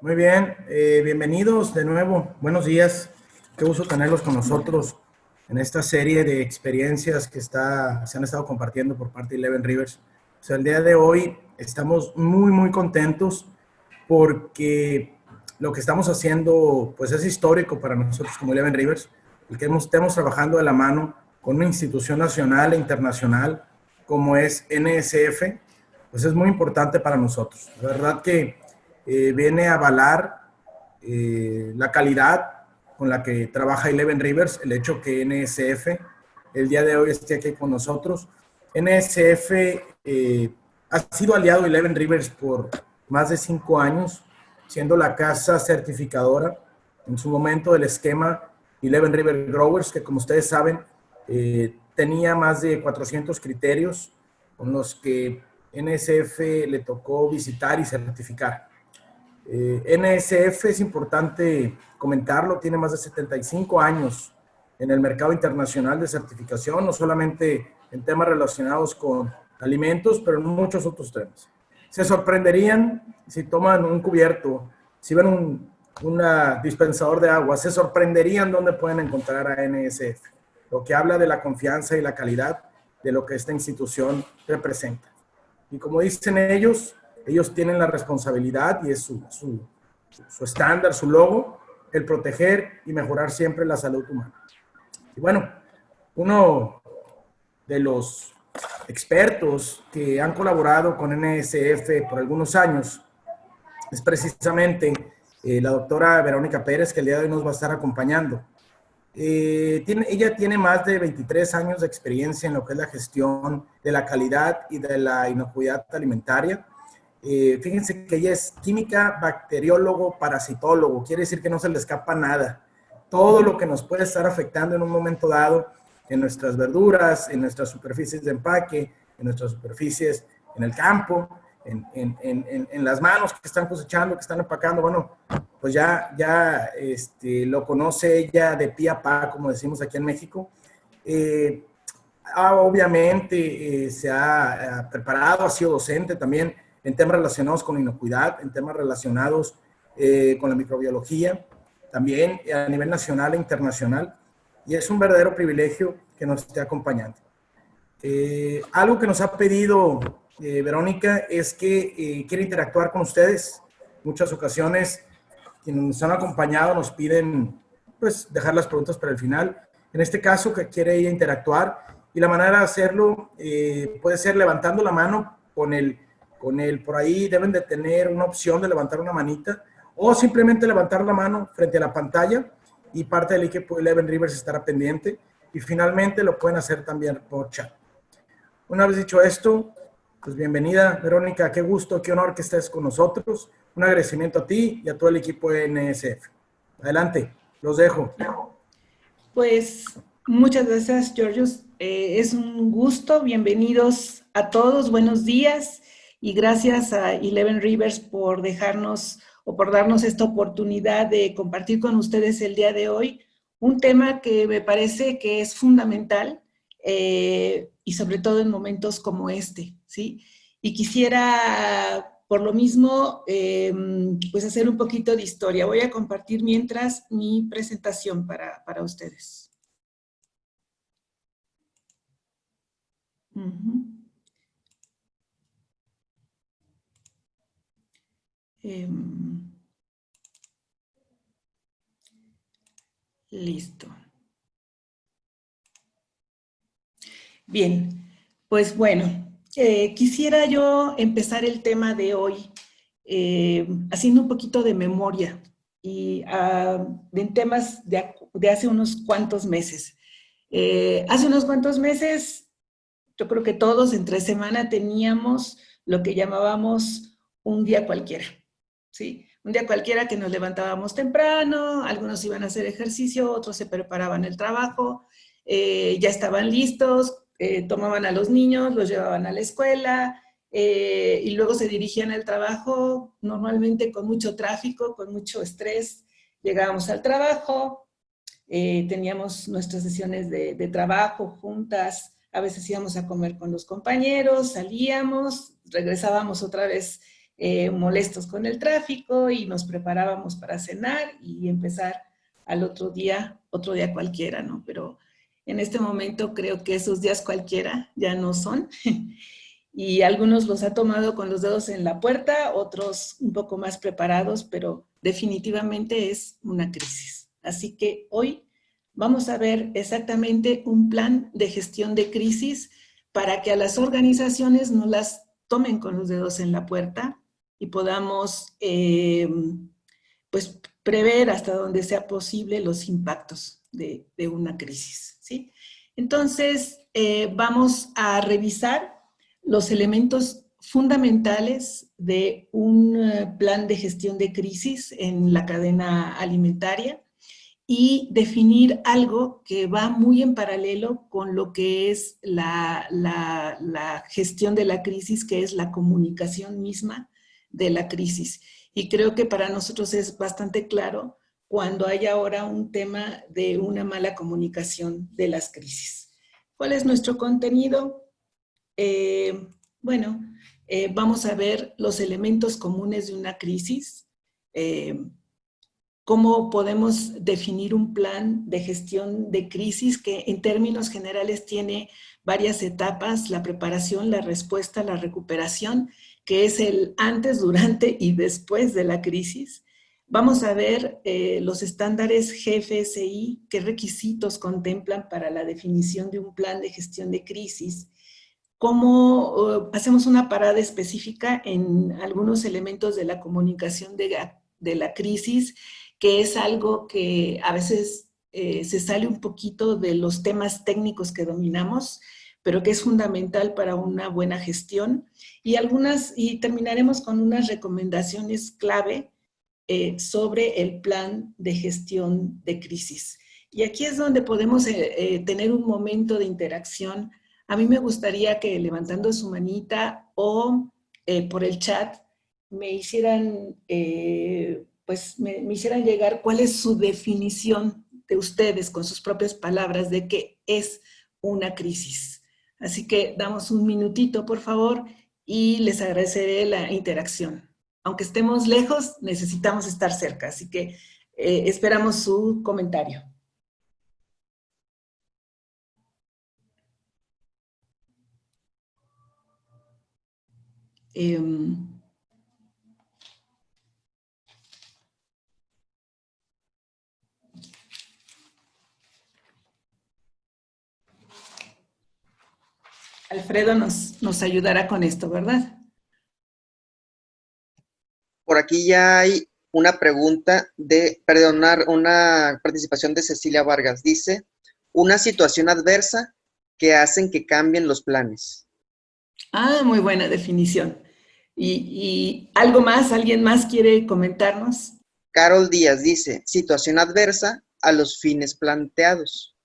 Muy bien, bienvenidos de nuevo. Buenos días. Qué gusto tenerlos con nosotros en esta serie de experiencias que se han estado compartiendo por parte de Eleven Rivers. O sea, el día de hoy estamos muy contentos porque lo que estamos haciendo pues es histórico para nosotros como Eleven Rivers, el que estemos trabajando de la mano con una institución nacional e internacional como es NSF, pues es muy importante para nosotros. La verdad que viene a avalar la calidad con la que trabaja Eleven Rivers, el hecho que NSF el día de hoy esté aquí con nosotros. NSF ha sido aliado de Eleven Rivers por más de 5 años, siendo la casa certificadora en su momento del esquema Eleven River Growers, que como ustedes saben, tenía más de 400 criterios con los que NSF le tocó visitar y certificar. NSF, es importante comentarlo, tiene más de 75 años en el mercado internacional de certificación, no solamente en temas relacionados con alimentos, pero en muchos otros temas. Se sorprenderían si toman un cubierto, si ven un dispensador de agua, se sorprenderían dónde pueden encontrar a NSF, lo que habla de la confianza y la calidad de lo que esta institución representa. Y como dicen ellos tienen la responsabilidad y es su estándar, su logo, el proteger y mejorar siempre la salud humana. Y bueno, uno de los expertos que han colaborado con NSF por algunos años es precisamente la doctora Verónica Pérez, que el día de hoy nos va a estar acompañando. Ella tiene más de 23 años de experiencia en lo que es la gestión de la calidad y de la inocuidad alimentaria. Fíjense que ella es química, bacteriólogo, parasitólogo, quiere decir que no se le escapa nada. Todo lo que nos puede estar afectando en un momento dado en nuestras verduras, en nuestras superficies de empaque, en nuestras superficies en el campo, en las manos que están cosechando, que están empacando, bueno, pues ya lo conoce ella de pie a pa, como decimos aquí en México. Obviamente se ha preparado, ha sido docente también en temas relacionados con inocuidad, en temas relacionados con la microbiología, también a nivel nacional e internacional, y es un verdadero privilegio que nos esté acompañando. Algo que nos ha pedido Verónica es que quiere interactuar con ustedes. Muchas ocasiones quienes nos han acompañado nos piden pues dejar las preguntas para el final. En este caso, que quiere ella interactuar, y la manera de hacerlo puede ser levantando la mano con el, por ahí deben de tener una opción de levantar una manita, o simplemente levantar la mano frente a la pantalla y parte del equipo de Eleven Rivers estará pendiente, y finalmente lo pueden hacer también por chat. Una vez dicho esto, pues bienvenida, Verónica, qué gusto, qué honor que estés con nosotros. Un agradecimiento a ti y a todo el equipo de NSF. Adelante, los dejo. Pues muchas gracias, Georgios. Es un gusto, bienvenidos a todos, buenos días, y gracias a Eleven Rivers por dejarnos o por darnos esta oportunidad de compartir con ustedes el día de hoy un tema que me parece que es fundamental y sobre todo en momentos como este, ¿sí? Y quisiera, por lo mismo, pues hacer un poquito de historia. Voy a compartir mientras mi presentación para ustedes. Listo. Bien, pues bueno, quisiera yo empezar el tema de hoy haciendo un poquito de memoria y en temas de hace unos cuantos meses. Hace unos cuantos meses, yo creo que todos entre semana teníamos lo que llamábamos un día cualquiera, ¿sí? Un día cualquiera que nos levantábamos temprano, algunos iban a hacer ejercicio, otros se preparaban el trabajo, ya estaban listos, tomaban a los niños, los llevaban a la escuela y luego se dirigían al trabajo, normalmente con mucho tráfico, con mucho estrés. Llegábamos al trabajo, teníamos nuestras sesiones de trabajo juntas, a veces íbamos a comer con los compañeros, salíamos, regresábamos otra vez molestos con el tráfico y nos preparábamos para cenar y empezar al otro día cualquiera, ¿no? Pero en este momento creo que esos días cualquiera ya no son. Y algunos los ha tomado con los dedos en la puerta, otros un poco más preparados, pero definitivamente es una crisis. Así que hoy vamos a ver exactamente un plan de gestión de crisis para que a las organizaciones no las tomen con los dedos en la puerta y podamos pues prever hasta donde sea posible los impactos de una crisis, ¿sí? Entonces, vamos a revisar los elementos fundamentales de un plan de gestión de crisis en la cadena alimentaria y definir algo que va muy en paralelo con lo que es la gestión de la crisis, que es la comunicación misma de la crisis. Y creo que para nosotros es bastante claro cuando hay ahora un tema de una mala comunicación de las crisis. ¿Cuál es nuestro contenido? Bueno, vamos a ver los elementos comunes de una crisis, cómo podemos definir un plan de gestión de crisis que en términos generales tiene varias etapas: la preparación, la respuesta, la recuperación, que es el antes, durante y después de la crisis. Vamos a ver los estándares GFSI, qué requisitos contemplan para la definición de un plan de gestión de crisis, cómo hacemos una parada específica en algunos elementos de la comunicación de la crisis, que es algo que a veces se sale un poquito de los temas técnicos que dominamos, pero que es fundamental para una buena gestión, y terminaremos con unas recomendaciones clave sobre el plan de gestión de crisis. Y aquí es donde podemos tener un momento de interacción. A mí me gustaría que levantando su manita o por el chat me hicieran, me hicieran llegar cuál es su definición de ustedes con sus propias palabras de qué es una crisis. Así que damos un minutito, por favor, y les agradeceré la interacción. Aunque estemos lejos, necesitamos estar cerca, así que esperamos su comentario. Alfredo nos ayudará con esto, ¿verdad? Por aquí ya hay una pregunta una participación de Cecilia Vargas. Dice, una situación adversa que hacen que cambien los planes. Ah, muy buena definición. ¿Y algo más? ¿Alguien más quiere comentarnos? Carol Díaz dice, situación adversa a los fines planteados.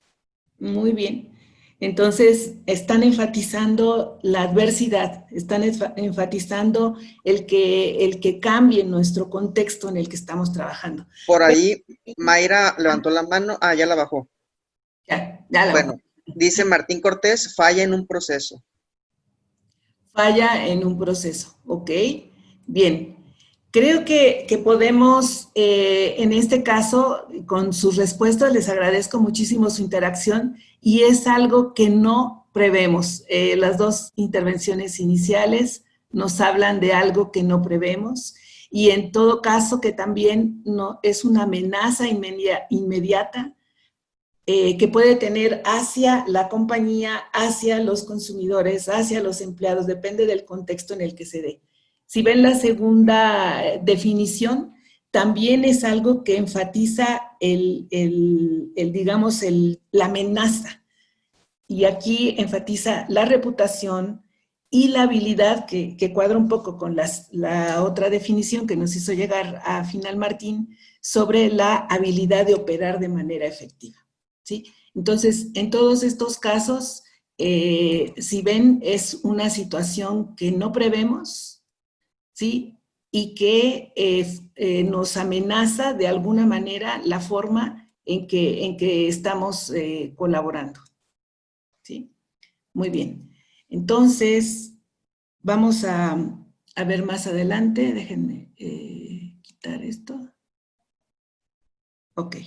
Muy bien. Entonces, están enfatizando la adversidad, están enfatizando el que cambie nuestro contexto en el que estamos trabajando. Por ahí, Mayra levantó la mano. Ah, ya la bajó. Ya la Bueno, dice Martín Cortés, falla en un proceso. Falla en un proceso, ¿ok? Bien. Creo que podemos, en este caso, con sus respuestas, les agradezco muchísimo su interacción y es algo que no prevemos. Las dos intervenciones iniciales nos hablan de algo que no prevemos y en todo caso que también no, es una amenaza inmediata que puede tener hacia la compañía, hacia los consumidores, hacia los empleados, depende del contexto en el que se dé. Si ven la segunda definición, también es algo que enfatiza digamos, la amenaza. Y aquí enfatiza la reputación y la habilidad, que cuadra un poco con la otra definición que nos hizo llegar a Final Martín, sobre la habilidad de operar de manera efectiva. ¿Sí? Entonces, en todos estos casos, si ven, es una situación que no prevemos, ¿sí? Y que nos amenaza de alguna manera la forma en que estamos colaborando. ¿Sí? Muy bien. Entonces, vamos a a ver más adelante. Déjenme quitar esto. Ok,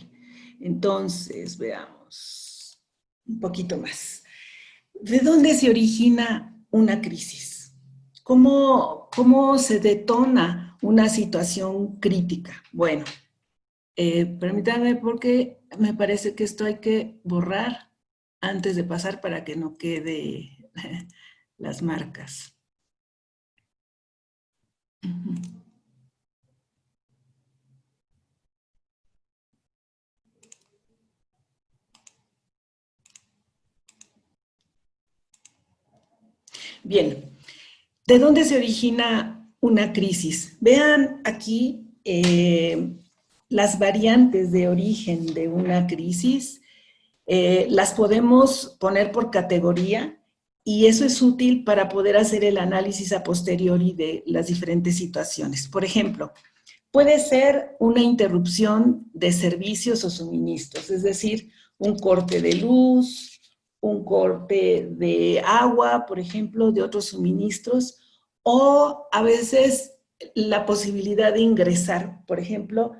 entonces veamos un poquito más. ¿De dónde se origina una crisis? ¿Cómo se detona una situación crítica? Bueno, permítanme porque me parece que esto hay que borrar antes de pasar para que no quede las marcas. Bien, ¿de dónde se origina una crisis? Vean aquí las variantes de origen de una crisis. Las podemos poner por categoría y eso es útil para poder hacer el análisis a posteriori de las diferentes situaciones. Por ejemplo, puede ser una interrupción de servicios o suministros, es decir, un corte de luz, un corte de agua, por ejemplo, de otros suministros, o a veces la posibilidad de ingresar, por ejemplo,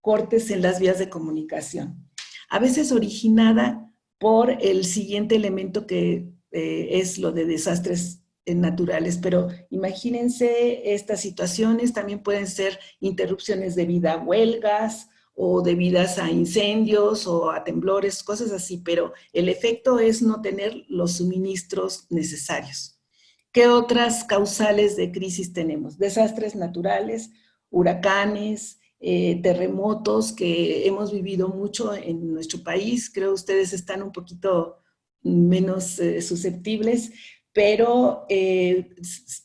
cortes en las vías de comunicación. A veces originada por el siguiente elemento que es lo de desastres naturales, pero imagínense estas situaciones, también pueden ser interrupciones debido a huelgas o debidas a incendios o a temblores, cosas así, pero el efecto es no tener los suministros necesarios. ¿Qué otras causales de crisis tenemos? Desastres naturales, huracanes, terremotos que hemos vivido mucho en nuestro país. Creo ustedes están un poquito menos susceptibles, pero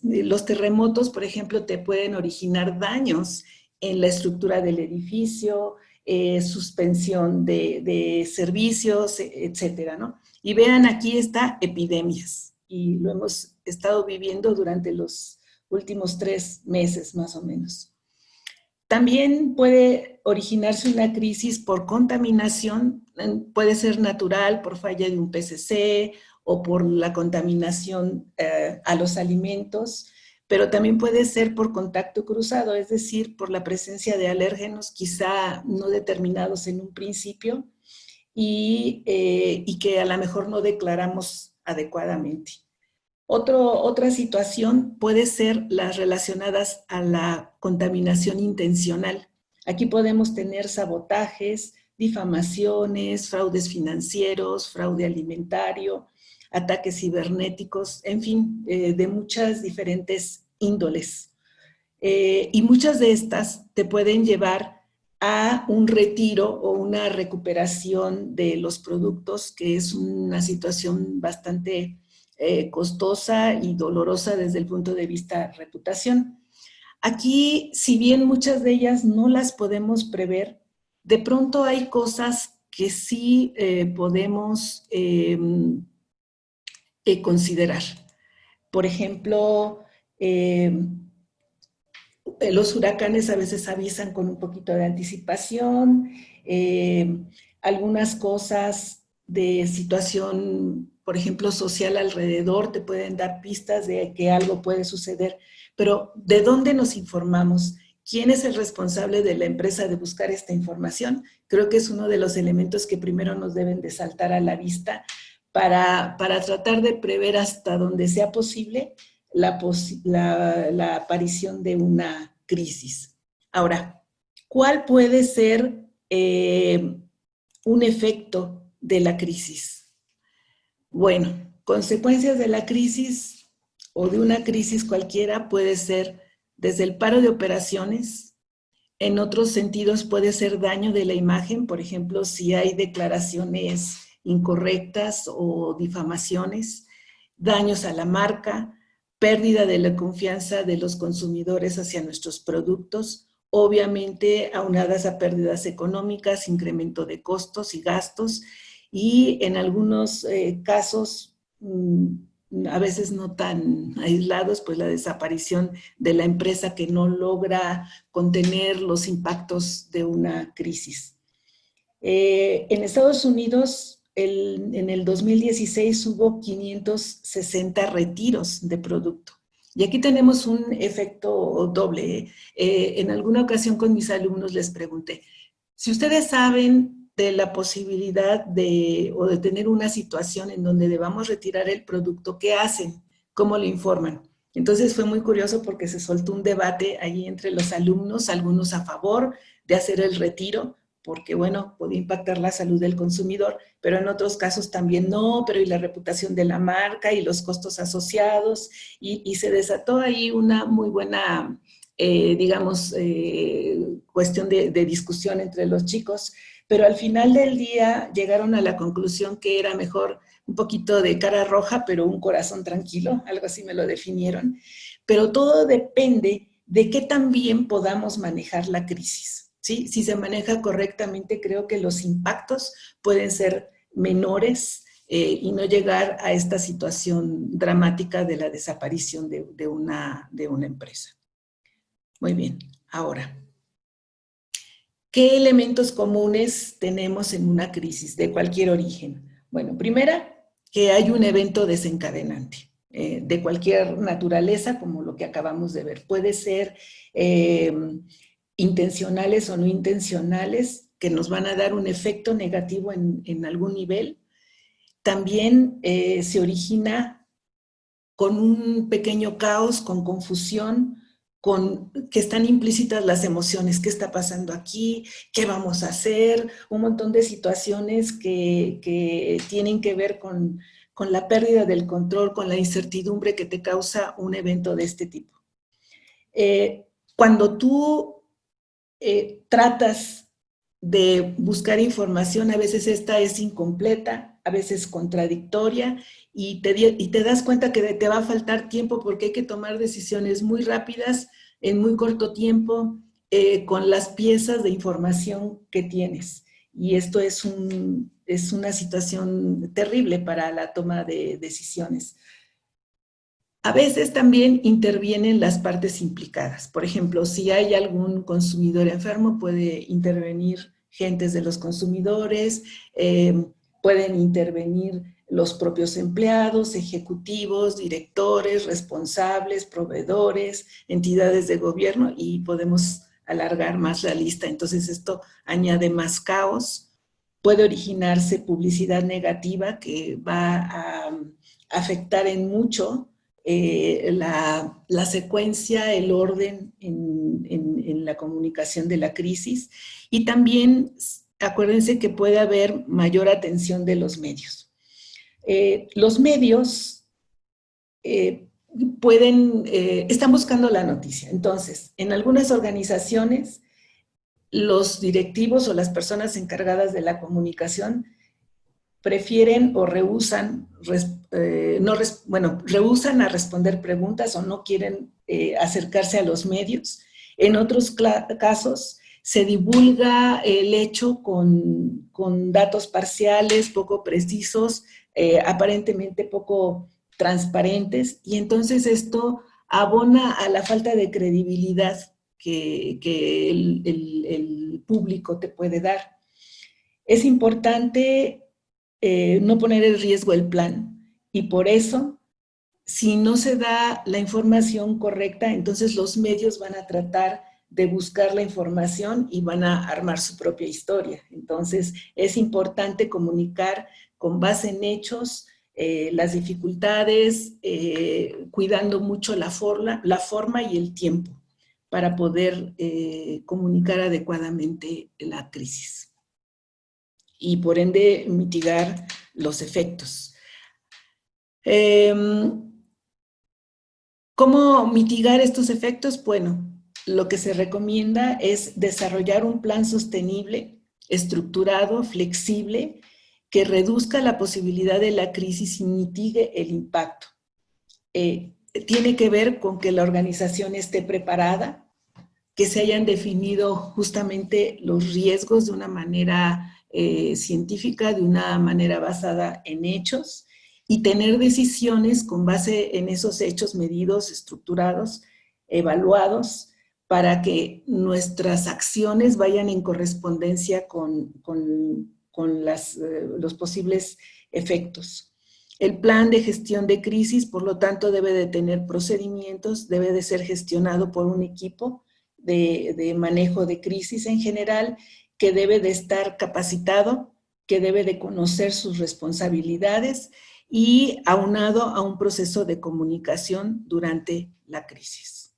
los terremotos, por ejemplo, te pueden originar daños en la estructura del edificio, suspensión de servicios, etcétera, ¿no? Y vean, aquí está epidemias, y lo hemos estado viviendo durante los últimos 3 meses, más o menos. También puede originarse una crisis por contaminación, puede ser natural, por falla de un PCC o por la contaminación a los alimentos, pero también puede ser por contacto cruzado, es decir, por la presencia de alérgenos quizá no determinados en un principio y que a lo mejor no declaramos adecuadamente. Otra situación puede ser las relacionadas a la contaminación intencional. Aquí podemos tener sabotajes, difamaciones, fraudes financieros, fraude alimentario, ataques cibernéticos, en fin, de muchas diferentes índoles. Y muchas de estas te pueden llevar a un retiro o una recuperación de los productos, que es una situación bastante costosa y dolorosa desde el punto de vista reputación. Aquí, si bien muchas de ellas no las podemos prever, de pronto hay cosas que sí podemos considerar. Por ejemplo, los huracanes a veces avisan con un poquito de anticipación, algunas cosas de situación, por ejemplo, social alrededor, te pueden dar pistas de que algo puede suceder, pero ¿de dónde nos informamos? ¿Quién es el responsable de la empresa de buscar esta información? Creo que es uno de los elementos que primero nos deben de saltar a la vista para tratar de prever hasta donde sea posible la aparición de una crisis. Ahora, ¿cuál puede ser un efecto de la crisis? Bueno, consecuencias de la crisis o de una crisis cualquiera puede ser desde el paro de operaciones. En otros sentidos puede ser daño de la imagen, por ejemplo, si hay declaraciones incorrectas o difamaciones, daños a la marca, pérdida de la confianza de los consumidores hacia nuestros productos, obviamente aunadas a pérdidas económicas, incremento de costos y gastos, y en algunos casos, a veces no tan aislados, pues la desaparición de la empresa que no logra contener los impactos de una crisis. En Estados Unidos, en el 2016 hubo 560 retiros de producto. Y aquí tenemos un efecto doble. En alguna ocasión con mis alumnos les pregunté, si ustedes saben de la posibilidad o de tener una situación en donde debamos retirar el producto, ¿qué hacen? ¿Cómo lo informan? Entonces fue muy curioso porque se soltó un debate ahí entre los alumnos, algunos a favor de hacer el retiro, porque bueno, podía impactar la salud del consumidor, pero en otros casos también no, pero y la reputación de la marca y los costos asociados, y se desató ahí una muy buena, digamos, cuestión de discusión entre los chicos, pero al final del día llegaron a la conclusión que era mejor un poquito de cara roja, pero un corazón tranquilo, algo así me lo definieron, pero todo depende de qué tan bien podamos manejar la crisis, ¿sí? Si se maneja correctamente, creo que los impactos pueden ser menores y no llegar a esta situación dramática de la desaparición de una empresa. Muy bien, ahora, ¿qué elementos comunes tenemos en una crisis de cualquier origen? Bueno, primera, que hay un evento desencadenante de cualquier naturaleza, como lo que acabamos de ver. Puede ser intencionales o no intencionales, que nos van a dar un efecto negativo en algún nivel. También se origina con un pequeño caos, con confusión, con que están implícitas las emociones, qué está pasando aquí, qué vamos a hacer, un montón de situaciones que tienen que ver con la pérdida del control, con la incertidumbre que te causa un evento de este tipo. Cuando tú tratas de buscar información, a veces esta es incompleta, a veces contradictoria, y te das cuenta que te va a faltar tiempo porque hay que tomar decisiones muy rápidas, en muy corto tiempo, con las piezas de información que tienes. Y esto es una situación terrible para la toma de decisiones. A veces también intervienen las partes implicadas. Por ejemplo, si hay algún consumidor enfermo, puede intervenir gentes de los consumidores, pueden intervenir los propios empleados, ejecutivos, directores, responsables, proveedores, entidades de gobierno, y podemos alargar más la lista. Entonces esto añade más caos. Puede originarse publicidad negativa que va a afectar en mucho la secuencia, el orden en la comunicación de la crisis, y también acuérdense que puede haber mayor atención de los medios. Los medios están buscando la noticia. Entonces, en algunas organizaciones, los directivos o las personas encargadas de la comunicación prefieren o rehúsan, rehúsan a responder preguntas o no quieren acercarse a los medios. En otros casos, se divulga el hecho con datos parciales, poco precisos, aparentemente poco transparentes, y entonces esto abona a la falta de credibilidad que el público te puede dar. Es importante no poner en riesgo el plan, y por eso, si no se da la información correcta, entonces los medios van a tratar de buscar la información y van a armar su propia historia. Entonces es importante comunicar con base en hechos las dificultades, cuidando mucho la forma y el tiempo para poder comunicar adecuadamente la crisis y por ende mitigar los efectos. ¿Cómo mitigar estos efectos? Bueno, lo que se recomienda es desarrollar un plan sostenible, estructurado, flexible, que reduzca la posibilidad de la crisis y mitigue el impacto. Tiene que ver con que la organización esté preparada, que se hayan definido justamente los riesgos de una manera científica, de una manera basada en hechos, y tener decisiones con base en esos hechos medidos, estructurados, evaluados, para que nuestras acciones vayan en correspondencia con los posibles efectos. El plan de gestión de crisis, por lo tanto, debe de tener procedimientos, debe de ser gestionado por un equipo de manejo de crisis en general, que debe de estar capacitado, que debe de conocer sus responsabilidades y aunado a un proceso de comunicación durante la crisis.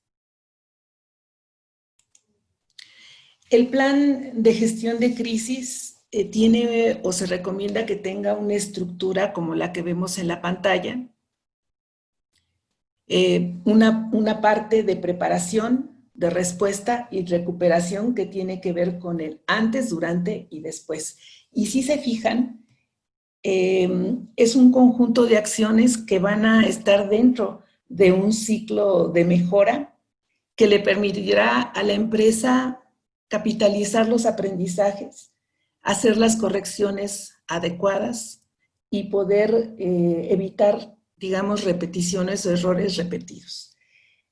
El plan de gestión de crisis tiene o se recomienda que tenga una estructura como la que vemos en la pantalla. Una parte de preparación, de respuesta y recuperación que tiene que ver con el antes, durante y después. Y si se fijan, es un conjunto de acciones que van a estar dentro de un ciclo de mejora que le permitirá a la empresa capitalizar los aprendizajes, hacer las correcciones adecuadas y poder evitar, digamos, repeticiones o errores repetidos.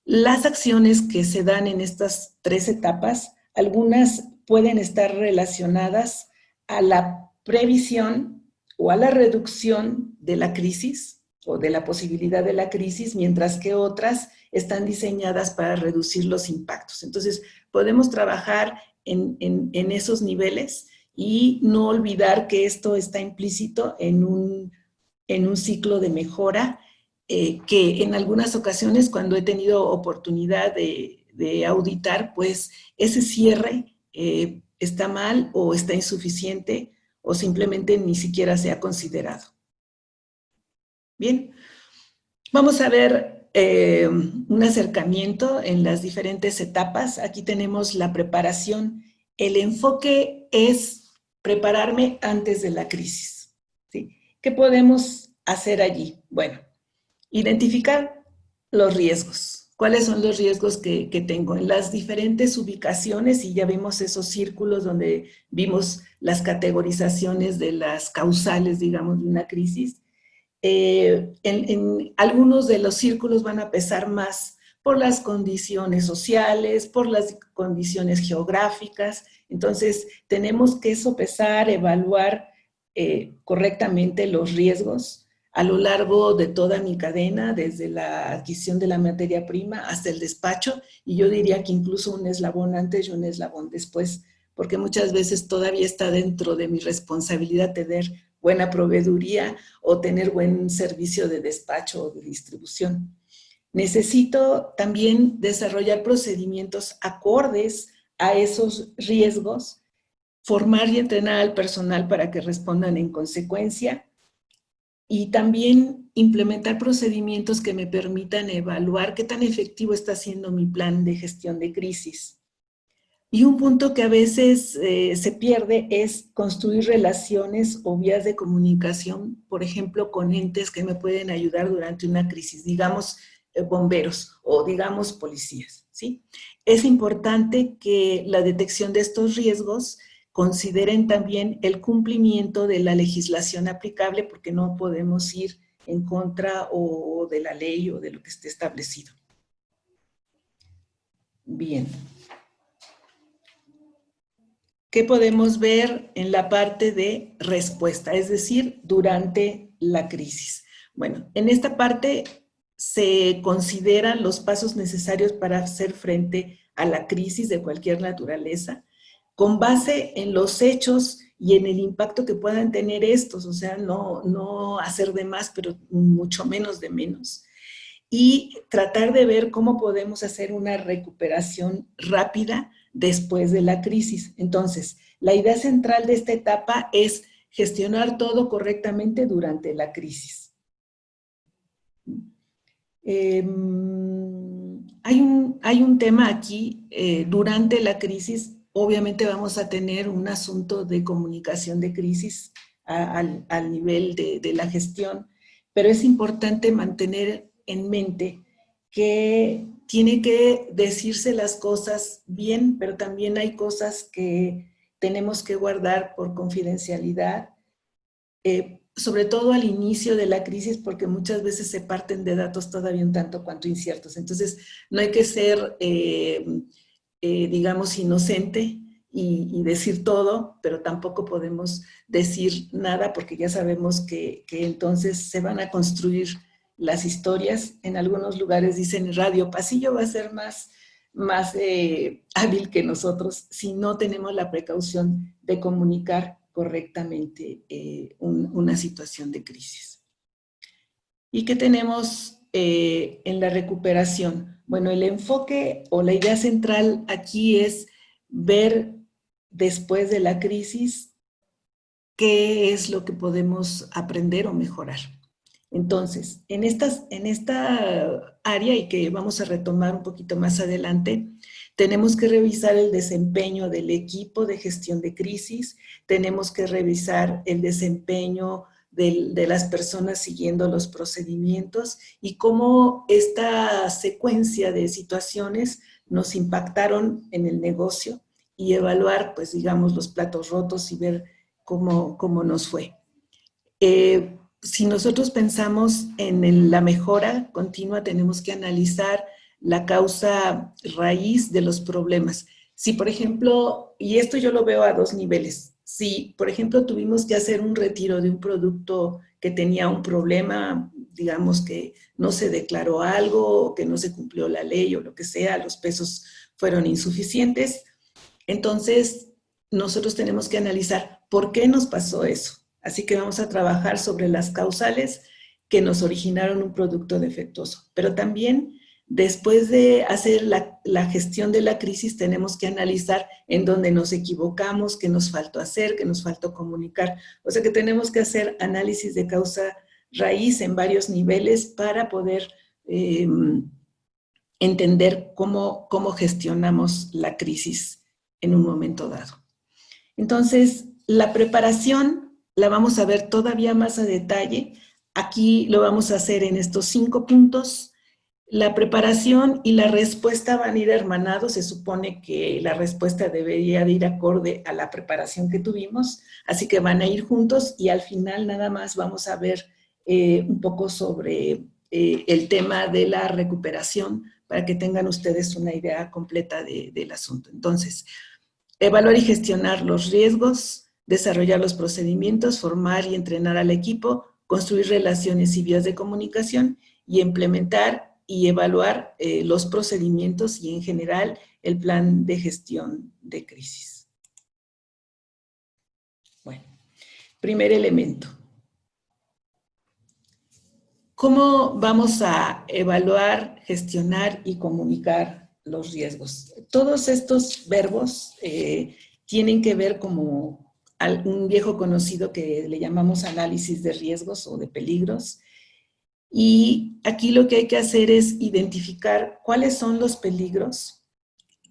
Las acciones que se dan en estas 3 etapas, algunas pueden estar relacionadas a la previsión o a la reducción de la crisis o de la posibilidad de la crisis, mientras que otras están diseñadas para reducir los impactos. Entonces, podemos trabajar en esos niveles y no olvidar que esto está implícito en un ciclo de mejora que en algunas ocasiones, cuando he tenido oportunidad de auditar, pues ese cierre está mal o está insuficiente o simplemente ni siquiera se ha considerado. Bien, vamos a ver un acercamiento en las diferentes etapas. Aquí tenemos la preparación. El enfoque es prepararme antes de la crisis, ¿sí? ¿Qué podemos hacer allí? Bueno, identificar los riesgos. ¿Cuáles son los riesgos que tengo? En las diferentes ubicaciones, y ya vimos esos círculos donde vimos las categorizaciones de las causales, digamos, de una crisis. En algunos de los círculos van a pesar más por las condiciones sociales, por las condiciones geográficas. Entonces, tenemos que sopesar, evaluar correctamente los riesgos a lo largo de toda mi cadena, desde la adquisición de la materia prima hasta el despacho, y yo diría que incluso un eslabón antes y un eslabón después, porque muchas veces todavía está dentro de mi responsabilidad tener buena proveeduría o tener buen servicio de despacho o de distribución. Necesito también desarrollar procedimientos acordes a esos riesgos, formar y entrenar al personal para que respondan en consecuencia y también implementar procedimientos que me permitan evaluar qué tan efectivo está siendo mi plan de gestión de crisis. Y un punto que a veces se pierde es construir relaciones o vías de comunicación, por ejemplo, con entes que me pueden ayudar durante una crisis, digamos bomberos o digamos policías, ¿sí? Es importante que la detección de estos riesgos consideren también el cumplimiento de la legislación aplicable, porque no podemos ir en contra o de la ley o de lo que esté establecido. Bien. ¿Qué podemos ver en la parte de respuesta? Es decir, durante la crisis. Bueno, en esta parte se consideran los pasos necesarios para hacer frente a la crisis de cualquier naturaleza, con base en los hechos y en el impacto que puedan tener estos, o sea, no hacer de más, pero mucho menos de menos. Y tratar de ver cómo podemos hacer una recuperación rápida después de la crisis. Entonces, la idea central de esta etapa es gestionar todo correctamente durante la crisis. Hay un tema aquí, durante la crisis, obviamente vamos a tener un asunto de comunicación de crisis al nivel de la gestión, pero es importante mantener en mente que tiene que decirse las cosas bien, pero también hay cosas que tenemos que guardar por confidencialidad, sobre todo al inicio de la crisis, porque muchas veces se parten de datos todavía un tanto cuanto inciertos. Entonces, no hay que ser, digamos, inocente y decir todo, pero tampoco podemos decir nada porque ya sabemos que entonces se van a construir las historias. En algunos lugares dicen Radio Pasillo va a ser más hábil que nosotros si no tenemos la precaución de comunicar correctamente una situación de crisis. ¿Y qué tenemos en la recuperación? Bueno, el enfoque o la idea central aquí es ver después de la crisis qué es lo que podemos aprender o mejorar. Entonces, en esta área, y que vamos a retomar un poquito más adelante, tenemos que revisar el desempeño del equipo de gestión de crisis, tenemos que revisar el desempeño de las personas siguiendo los procedimientos y cómo esta secuencia de situaciones nos impactaron en el negocio y evaluar, pues digamos, los platos rotos y ver cómo nos fue. Si nosotros pensamos en la mejora continua, tenemos que analizar la causa raíz de los problemas. Si, por ejemplo, y esto yo lo veo a dos niveles, si, por ejemplo, tuvimos que hacer un retiro de un producto que tenía un problema, digamos que no se declaró algo, o que no se cumplió la ley o lo que sea, los pesos fueron insuficientes, entonces nosotros tenemos que analizar por qué nos pasó eso. Así que vamos a trabajar sobre las causales que nos originaron un producto defectuoso. Pero también, después de hacer la gestión de la crisis, tenemos que analizar en dónde nos equivocamos, qué nos faltó hacer, qué nos faltó comunicar. O sea que tenemos que hacer análisis de causa raíz en varios niveles para poder entender cómo gestionamos la crisis en un momento dado. Entonces, la preparación la vamos a ver todavía más a detalle. Aquí lo vamos a hacer en estos 5 puntos. La preparación y la respuesta van a ir hermanados. Se supone que la respuesta debería de ir acorde a la preparación que tuvimos, así que van a ir juntos y al final nada más vamos a ver un poco sobre el tema de la recuperación para que tengan ustedes una idea completa del asunto. Entonces, evaluar y gestionar los riesgos, desarrollar los procedimientos, formar y entrenar al equipo, construir relaciones y vías de comunicación y implementar y evaluar los procedimientos y en general el plan de gestión de crisis. Bueno, primer elemento. ¿Cómo vamos a evaluar, gestionar y comunicar los riesgos? Todos estos verbos tienen que ver como un viejo conocido que le llamamos análisis de riesgos o de peligros. Y aquí lo que hay que hacer es identificar cuáles son los peligros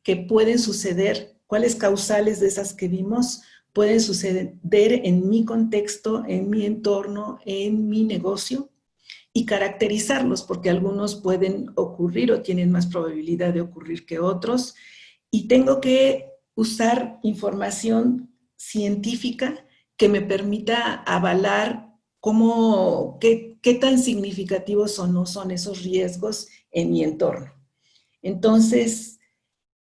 que pueden suceder, cuáles causales de esas que vimos pueden suceder en mi contexto, en mi entorno, en mi negocio, y caracterizarlos, porque algunos pueden ocurrir o tienen más probabilidad de ocurrir que otros, y tengo que usar información científica que me permita avalar qué tan significativos o no son esos riesgos en mi entorno. Entonces,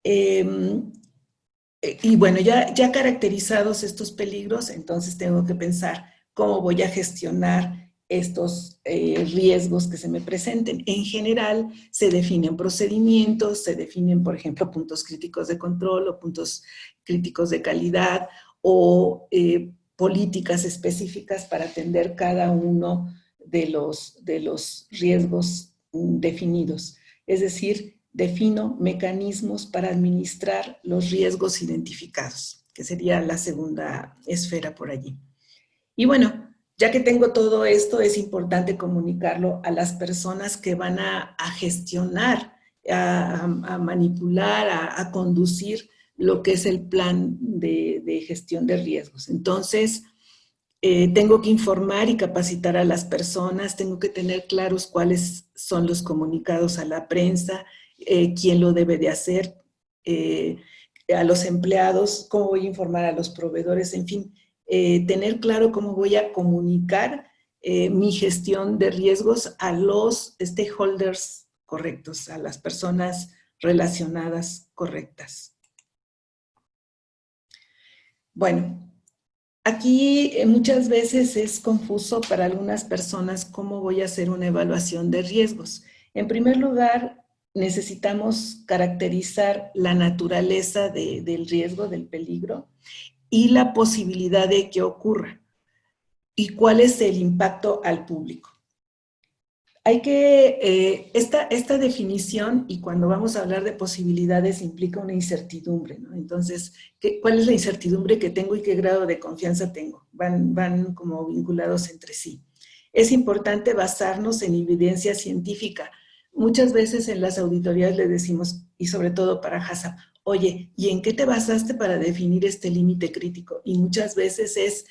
y bueno, ya caracterizados estos peligros, entonces tengo que pensar cómo voy a gestionar estos riesgos que se me presenten. En general, se definen procedimientos, se definen, por ejemplo, puntos críticos de control o puntos críticos de calidad o políticas específicas para atender cada uno de los riesgos definidos. Es decir, defino mecanismos para administrar los riesgos identificados, que sería la segunda esfera por allí. Y bueno, ya que tengo todo esto, es importante comunicarlo a las personas que van a gestionar, a manipular, a conducir lo que es el plan de gestión de riesgos. Entonces, tengo que informar y capacitar a las personas, tengo que tener claros cuáles son los comunicados a la prensa, quién lo debe de hacer, a los empleados, cómo voy a informar a los proveedores, en fin, tener claro cómo voy a comunicar mi gestión de riesgos a los stakeholders correctos, a las personas relacionadas correctas. Bueno, aquí muchas veces es confuso para algunas personas cómo voy a hacer una evaluación de riesgos. En primer lugar, necesitamos caracterizar la naturaleza del riesgo, del peligro, y la posibilidad de que ocurra, y cuál es el impacto al público. Hay que, esta definición, y cuando vamos a hablar de posibilidades, implica una incertidumbre, ¿no? Entonces, ¿cuál es la incertidumbre que tengo y qué grado de confianza tengo? Van como vinculados entre sí. Es importante basarnos en evidencia científica. Muchas veces en las auditorías le decimos, y sobre todo para HACCP, oye, ¿y en qué te basaste para definir este límite crítico? Y muchas veces es,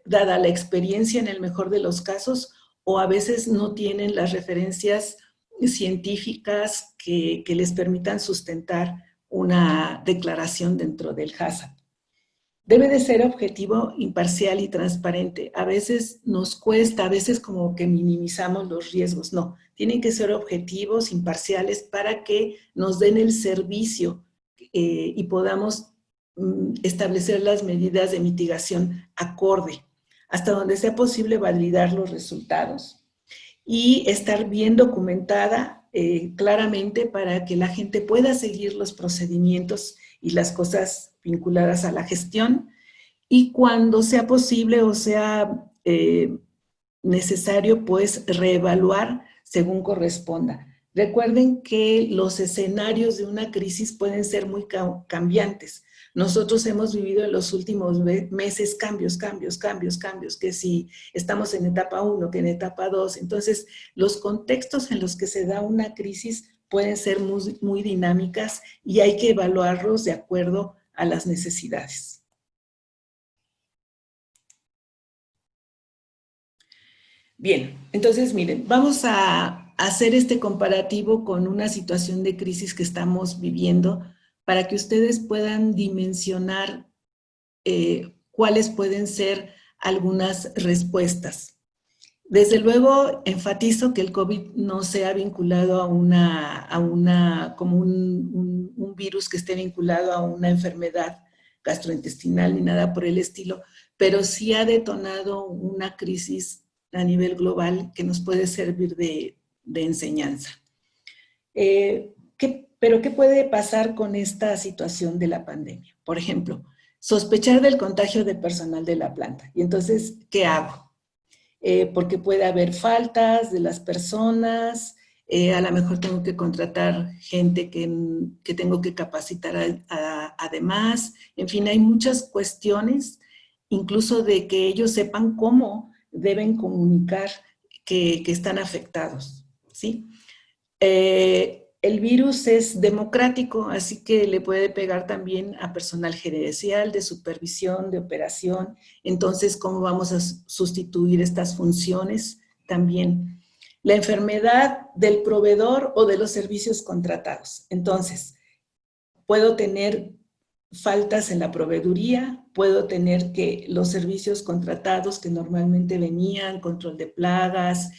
dada la experiencia en el mejor de los casos, o a veces no tienen las referencias científicas que les permitan sustentar una declaración dentro del HACCP. Debe de ser objetivo, imparcial y transparente. A veces nos cuesta, a veces como que minimizamos los riesgos. No, tienen que ser objetivos, imparciales, para que nos den el servicio y podamos establecer las medidas de mitigación acorde, hasta donde sea posible validar los resultados y estar bien documentada claramente para que la gente pueda seguir los procedimientos y las cosas vinculadas a la gestión, y cuando sea posible o sea necesario, pues reevaluar según corresponda. Recuerden que los escenarios de una crisis pueden ser muy cambiantes. Nosotros hemos vivido en los últimos meses cambios, que si estamos en etapa 1, que en etapa 2. Entonces, los contextos en los que se da una crisis pueden ser muy dinámicas y hay que evaluarlos de acuerdo a las necesidades. Bien, entonces miren, vamos a hacer este comparativo con una situación de crisis que estamos viviendo para que ustedes puedan dimensionar cuáles pueden ser algunas respuestas. Desde luego, enfatizo que el COVID no sea vinculado como un virus que esté vinculado a una enfermedad gastrointestinal ni nada por el estilo, pero sí ha detonado una crisis a nivel global que nos puede servir de enseñanza. Pero ¿qué puede pasar con esta situación de la pandemia? Por ejemplo, sospechar del contagio de personal de la planta. Y entonces, ¿qué hago? Porque puede haber faltas de las personas, a lo mejor tengo que contratar gente que tengo que capacitar además. En fin, hay muchas cuestiones, incluso de que ellos sepan cómo deben comunicar que están afectados, ¿sí? El virus es democrático, así que le puede pegar también a personal gerencial, de supervisión, de operación. Entonces, ¿cómo vamos a sustituir estas funciones? También la enfermedad del proveedor o de los servicios contratados. Entonces, puedo tener faltas en la proveeduría, puedo tener que los servicios contratados que normalmente venían, control de plagas,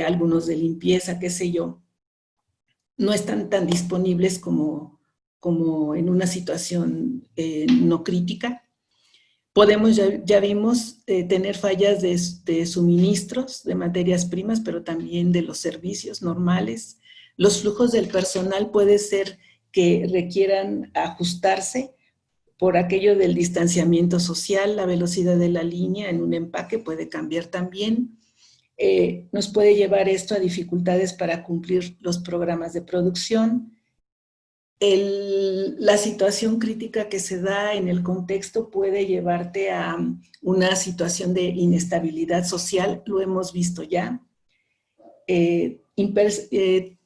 algunos de limpieza, qué sé yo, no están tan disponibles como en una situación no crítica. Podemos, ya vimos, tener fallas de suministros de materias primas, pero también de los servicios normales. Los flujos del personal puede ser que requieran ajustarse por aquello del distanciamiento social, la velocidad de la línea en un empaque puede cambiar también. Nos puede llevar esto a dificultades para cumplir los programas de producción. La situación crítica que se da en el contexto puede llevarte a una situación de inestabilidad social, lo hemos visto ya.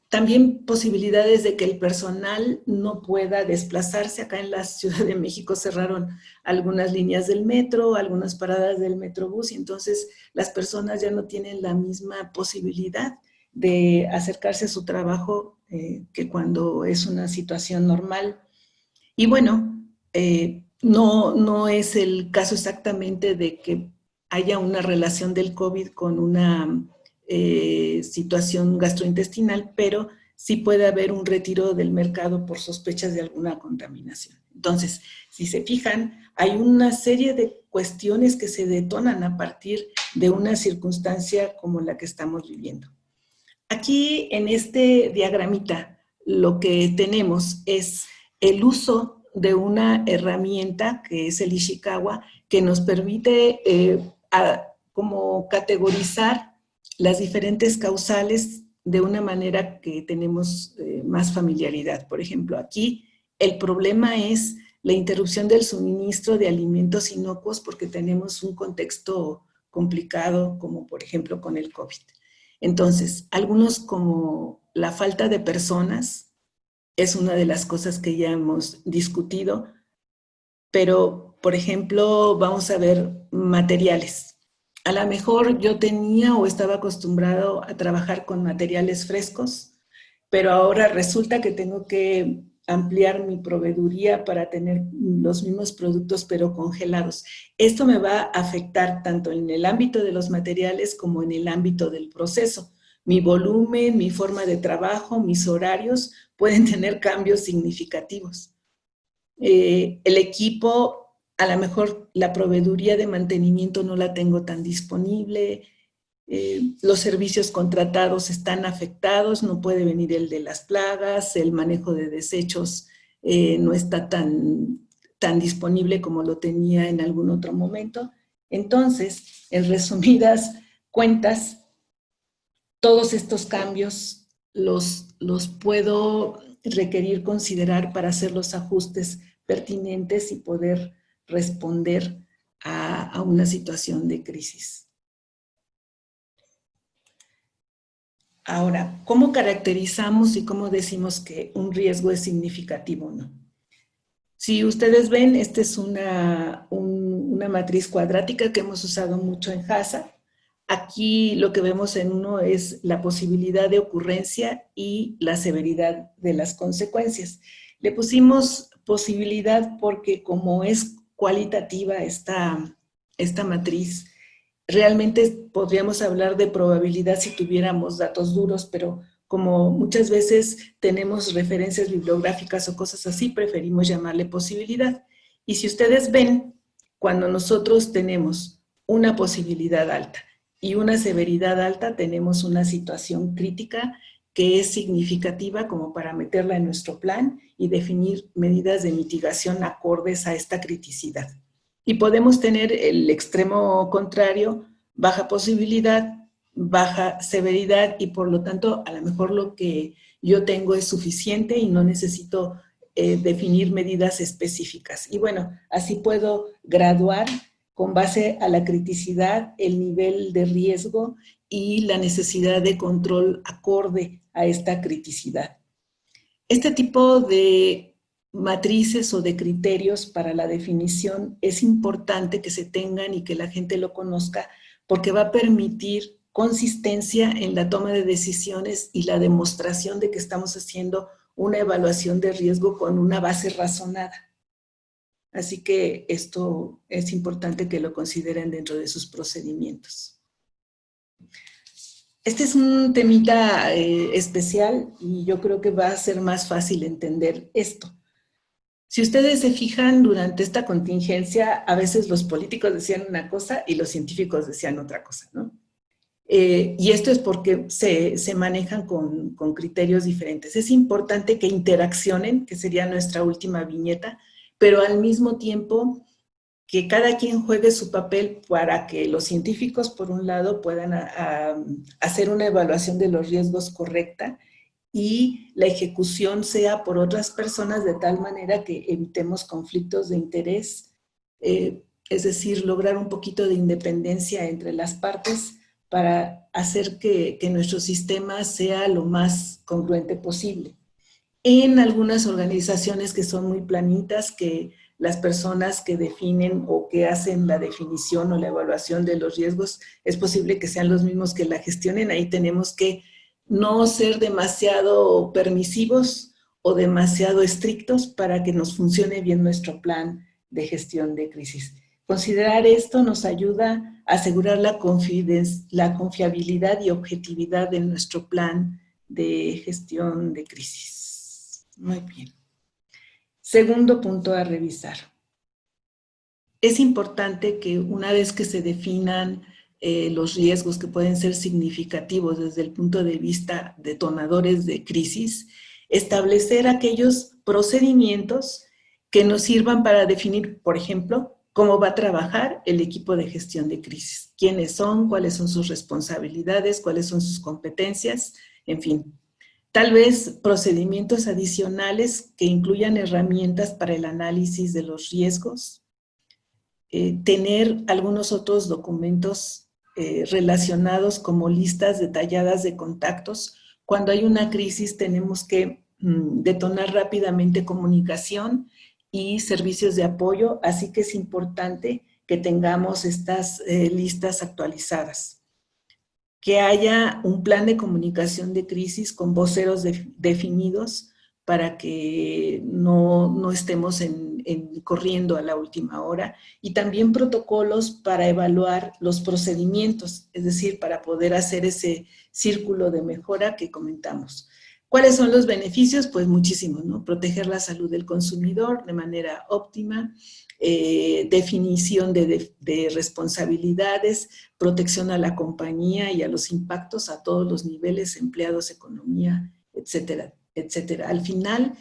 También posibilidades de que el personal no pueda desplazarse. Acá en la Ciudad de México cerraron algunas líneas del metro, algunas paradas del metrobús, y entonces las personas ya no tienen la misma posibilidad de acercarse a su trabajo que cuando es una situación normal. Y bueno, no es el caso exactamente de que haya una relación del COVID con una situación gastrointestinal, pero sí puede haber un retiro del mercado por sospechas de alguna contaminación. Entonces, si se fijan, hay una serie de cuestiones que se detonan a partir de una circunstancia como la que estamos viviendo. Aquí en este diagramita lo que tenemos es el uso de una herramienta que es el Ishikawa, que nos permite como categorizar las diferentes causales de una manera que tenemos más familiaridad. Por ejemplo, aquí el problema es la interrupción del suministro de alimentos inocuos porque tenemos un contexto complicado, como por ejemplo con el COVID. Entonces, algunos como la falta de personas es una de las cosas que ya hemos discutido, pero, por ejemplo, vamos a ver materiales. A lo mejor yo tenía o estaba acostumbrado a trabajar con materiales frescos, pero ahora resulta que tengo que ampliar mi proveeduría para tener los mismos productos pero congelados. Esto me va a afectar tanto en el ámbito de los materiales como en el ámbito del proceso. Mi volumen, mi forma de trabajo, mis horarios pueden tener cambios significativos. El equipo, a lo mejor la proveeduría de mantenimiento no la tengo tan disponible, los servicios contratados están afectados, no puede venir el de las plagas, el manejo de desechos no está tan disponible como lo tenía en algún otro momento. Entonces, en resumidas cuentas, todos estos cambios los puedo requerir considerar para hacer los ajustes pertinentes y poder responder a una situación de crisis. Ahora, ¿cómo caracterizamos y cómo decimos que un riesgo es significativo o no? Si ustedes ven, esta es una matriz cuadrática que hemos usado mucho en HACCP. Aquí lo que vemos en uno es la posibilidad de ocurrencia y la severidad de las consecuencias. Le pusimos posibilidad porque como es cualitativa esta matriz, realmente podríamos hablar de probabilidad si tuviéramos datos duros, pero como muchas veces tenemos referencias bibliográficas o cosas así, preferimos llamarle posibilidad. Y si ustedes ven, cuando nosotros tenemos una posibilidad alta y una severidad alta, tenemos una situación crítica que es significativa como para meterla en nuestro plan y definir medidas de mitigación acordes a esta criticidad. Y podemos tener el extremo contrario, baja posibilidad, baja severidad y por lo tanto a lo mejor lo que yo tengo es suficiente y no necesito definir medidas específicas. Y bueno, así puedo graduar con base a la criticidad, el nivel de riesgo y la necesidad de control acorde a esta criticidad. Este tipo de matrices o de criterios para la definición es importante que se tengan y que la gente lo conozca porque va a permitir consistencia en la toma de decisiones y la demostración de que estamos haciendo una evaluación de riesgo con una base razonada. Así que esto es importante que lo consideren dentro de sus procedimientos. Este es un temita especial y yo creo que va a ser más fácil entender esto. Si ustedes se fijan, durante esta contingencia, a veces los políticos decían una cosa y los científicos decían otra cosa, ¿no? Y esto es porque se manejan con criterios diferentes. Es importante que interaccionen, que sería nuestra última viñeta, pero al mismo tiempo que cada quien juegue su papel para que los científicos, por un lado, puedan hacer una evaluación de los riesgos correcta y la ejecución sea por otras personas de tal manera que evitemos conflictos de interés, es decir, lograr un poquito de independencia entre las partes para hacer que nuestro sistema sea lo más congruente posible. En algunas organizaciones que son muy planitas, que las personas que definen o que hacen la definición o la evaluación de los riesgos, es posible que sean los mismos que la gestionen. Ahí tenemos que no ser demasiado permisivos o demasiado estrictos para que nos funcione bien nuestro plan de gestión de crisis. Considerar esto nos ayuda a asegurar la confiabilidad y objetividad de nuestro plan de gestión de crisis. Muy bien. Segundo punto a revisar. es importante que una vez que se definan los riesgos que pueden ser significativos desde el punto de vista detonadores de crisis, establecer aquellos procedimientos que nos sirvan para definir, por ejemplo, cómo va a trabajar el equipo de gestión de crisis, quiénes son, cuáles son sus responsabilidades, cuáles son sus competencias, en fin. Tal vez procedimientos adicionales que incluyan herramientas para el análisis de los riesgos, tener algunos otros documentos relacionados como listas detalladas de contactos. Cuando hay una crisis tenemos que detonar rápidamente comunicación y servicios de apoyo, así que es importante que tengamos estas listas actualizadas. Que haya un plan de comunicación de crisis con voceros definidos para que no estemos corriendo a la última hora, y también protocolos para evaluar los procedimientos, es decir, para poder hacer ese círculo de mejora que comentamos. ¿Cuáles son los beneficios? Pues muchísimos, ¿no? Proteger la salud del consumidor de manera óptima, definición de responsabilidades, protección a la compañía y a los impactos a todos los niveles, empleados, economía, etcétera, etcétera. Al final,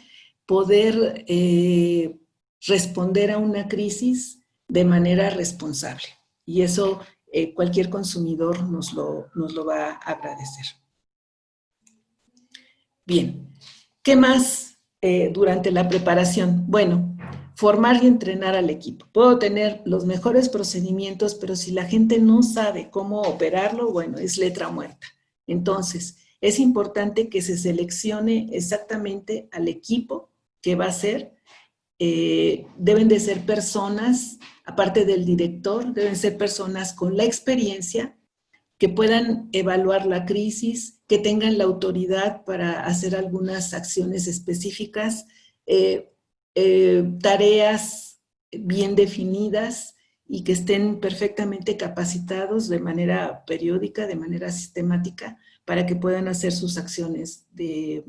poder responder a una crisis de manera responsable. Y eso cualquier consumidor nos lo va a agradecer. Bien, ¿qué más durante la preparación? Bueno, formar y entrenar al equipo. Puedo tener los mejores procedimientos, pero si la gente no sabe cómo operarlo, bueno, es letra muerta. Entonces, es importante que se seleccione exactamente al equipo que va a ser. Deben de ser personas, aparte del director, deben ser personas con la experiencia, que puedan evaluar la crisis, que tengan la autoridad para hacer algunas acciones específicas, tareas bien definidas y que estén perfectamente capacitados de manera periódica, de manera sistemática, para que puedan hacer sus acciones de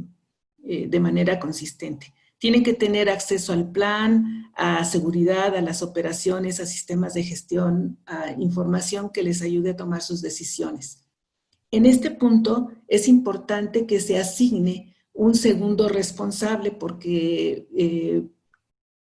manera consistente. Tienen que tener acceso al plan, a seguridad, a las operaciones, a sistemas de gestión, a información que les ayude a tomar sus decisiones. En este punto es importante que se asigne un segundo responsable porque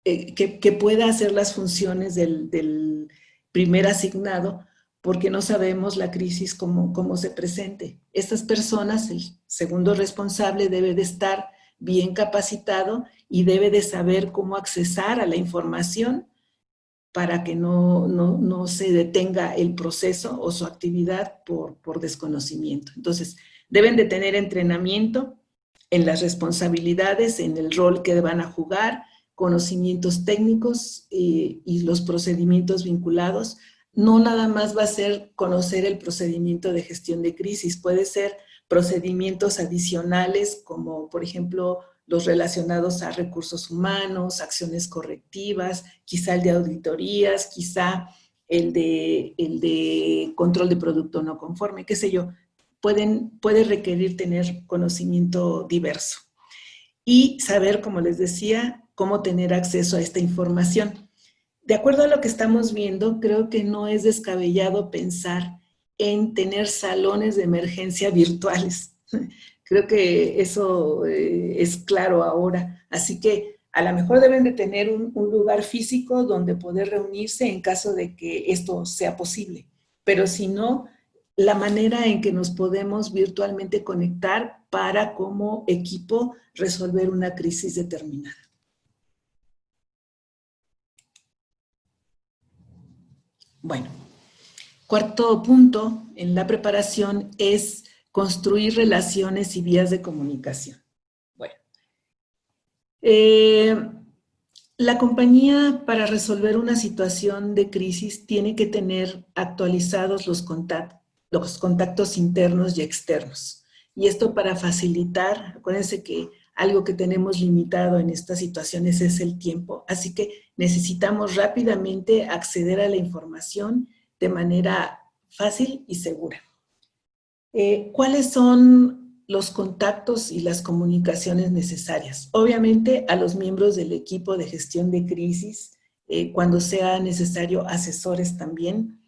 que pueda hacer las funciones del primer asignado, porque no sabemos la crisis cómo se presente. Estas personas, el segundo responsable debe de estar bien capacitado y debe de saber cómo accesar a la información para que no se detenga el proceso o su actividad por desconocimiento. Entonces, deben de tener entrenamiento en las responsabilidades, en el rol que van a jugar, conocimientos técnicos y los procedimientos vinculados. No nada más va a ser conocer el procedimiento de gestión de crisis, puede ser procedimientos adicionales como, por ejemplo, los relacionados a recursos humanos, acciones correctivas, quizá el de auditorías, quizá el de control de producto no conforme, qué sé yo. Puede requerir tener conocimiento diverso y saber, como les decía, cómo tener acceso a esta información. De acuerdo a lo que estamos viendo, creo que no es descabellado pensar en tener salones de emergencia virtuales. Creo que eso es claro ahora. Así que a lo mejor deben de tener un lugar físico donde poder reunirse en caso de que esto sea posible. Pero si no, la manera en que nos podemos virtualmente conectar para como equipo resolver una crisis determinada. Bueno, cuarto punto en la preparación es construir relaciones y vías de comunicación. Bueno, la compañía para resolver una situación de crisis tiene que tener actualizados los contactos internos y externos. Y esto para facilitar, acuérdense que algo que tenemos limitado en estas situaciones es el tiempo, así que necesitamos rápidamente acceder a la información de manera fácil y segura. ¿Cuáles son los contactos y las comunicaciones necesarias? Obviamente a los miembros del equipo de gestión de crisis cuando sea necesario, asesores también,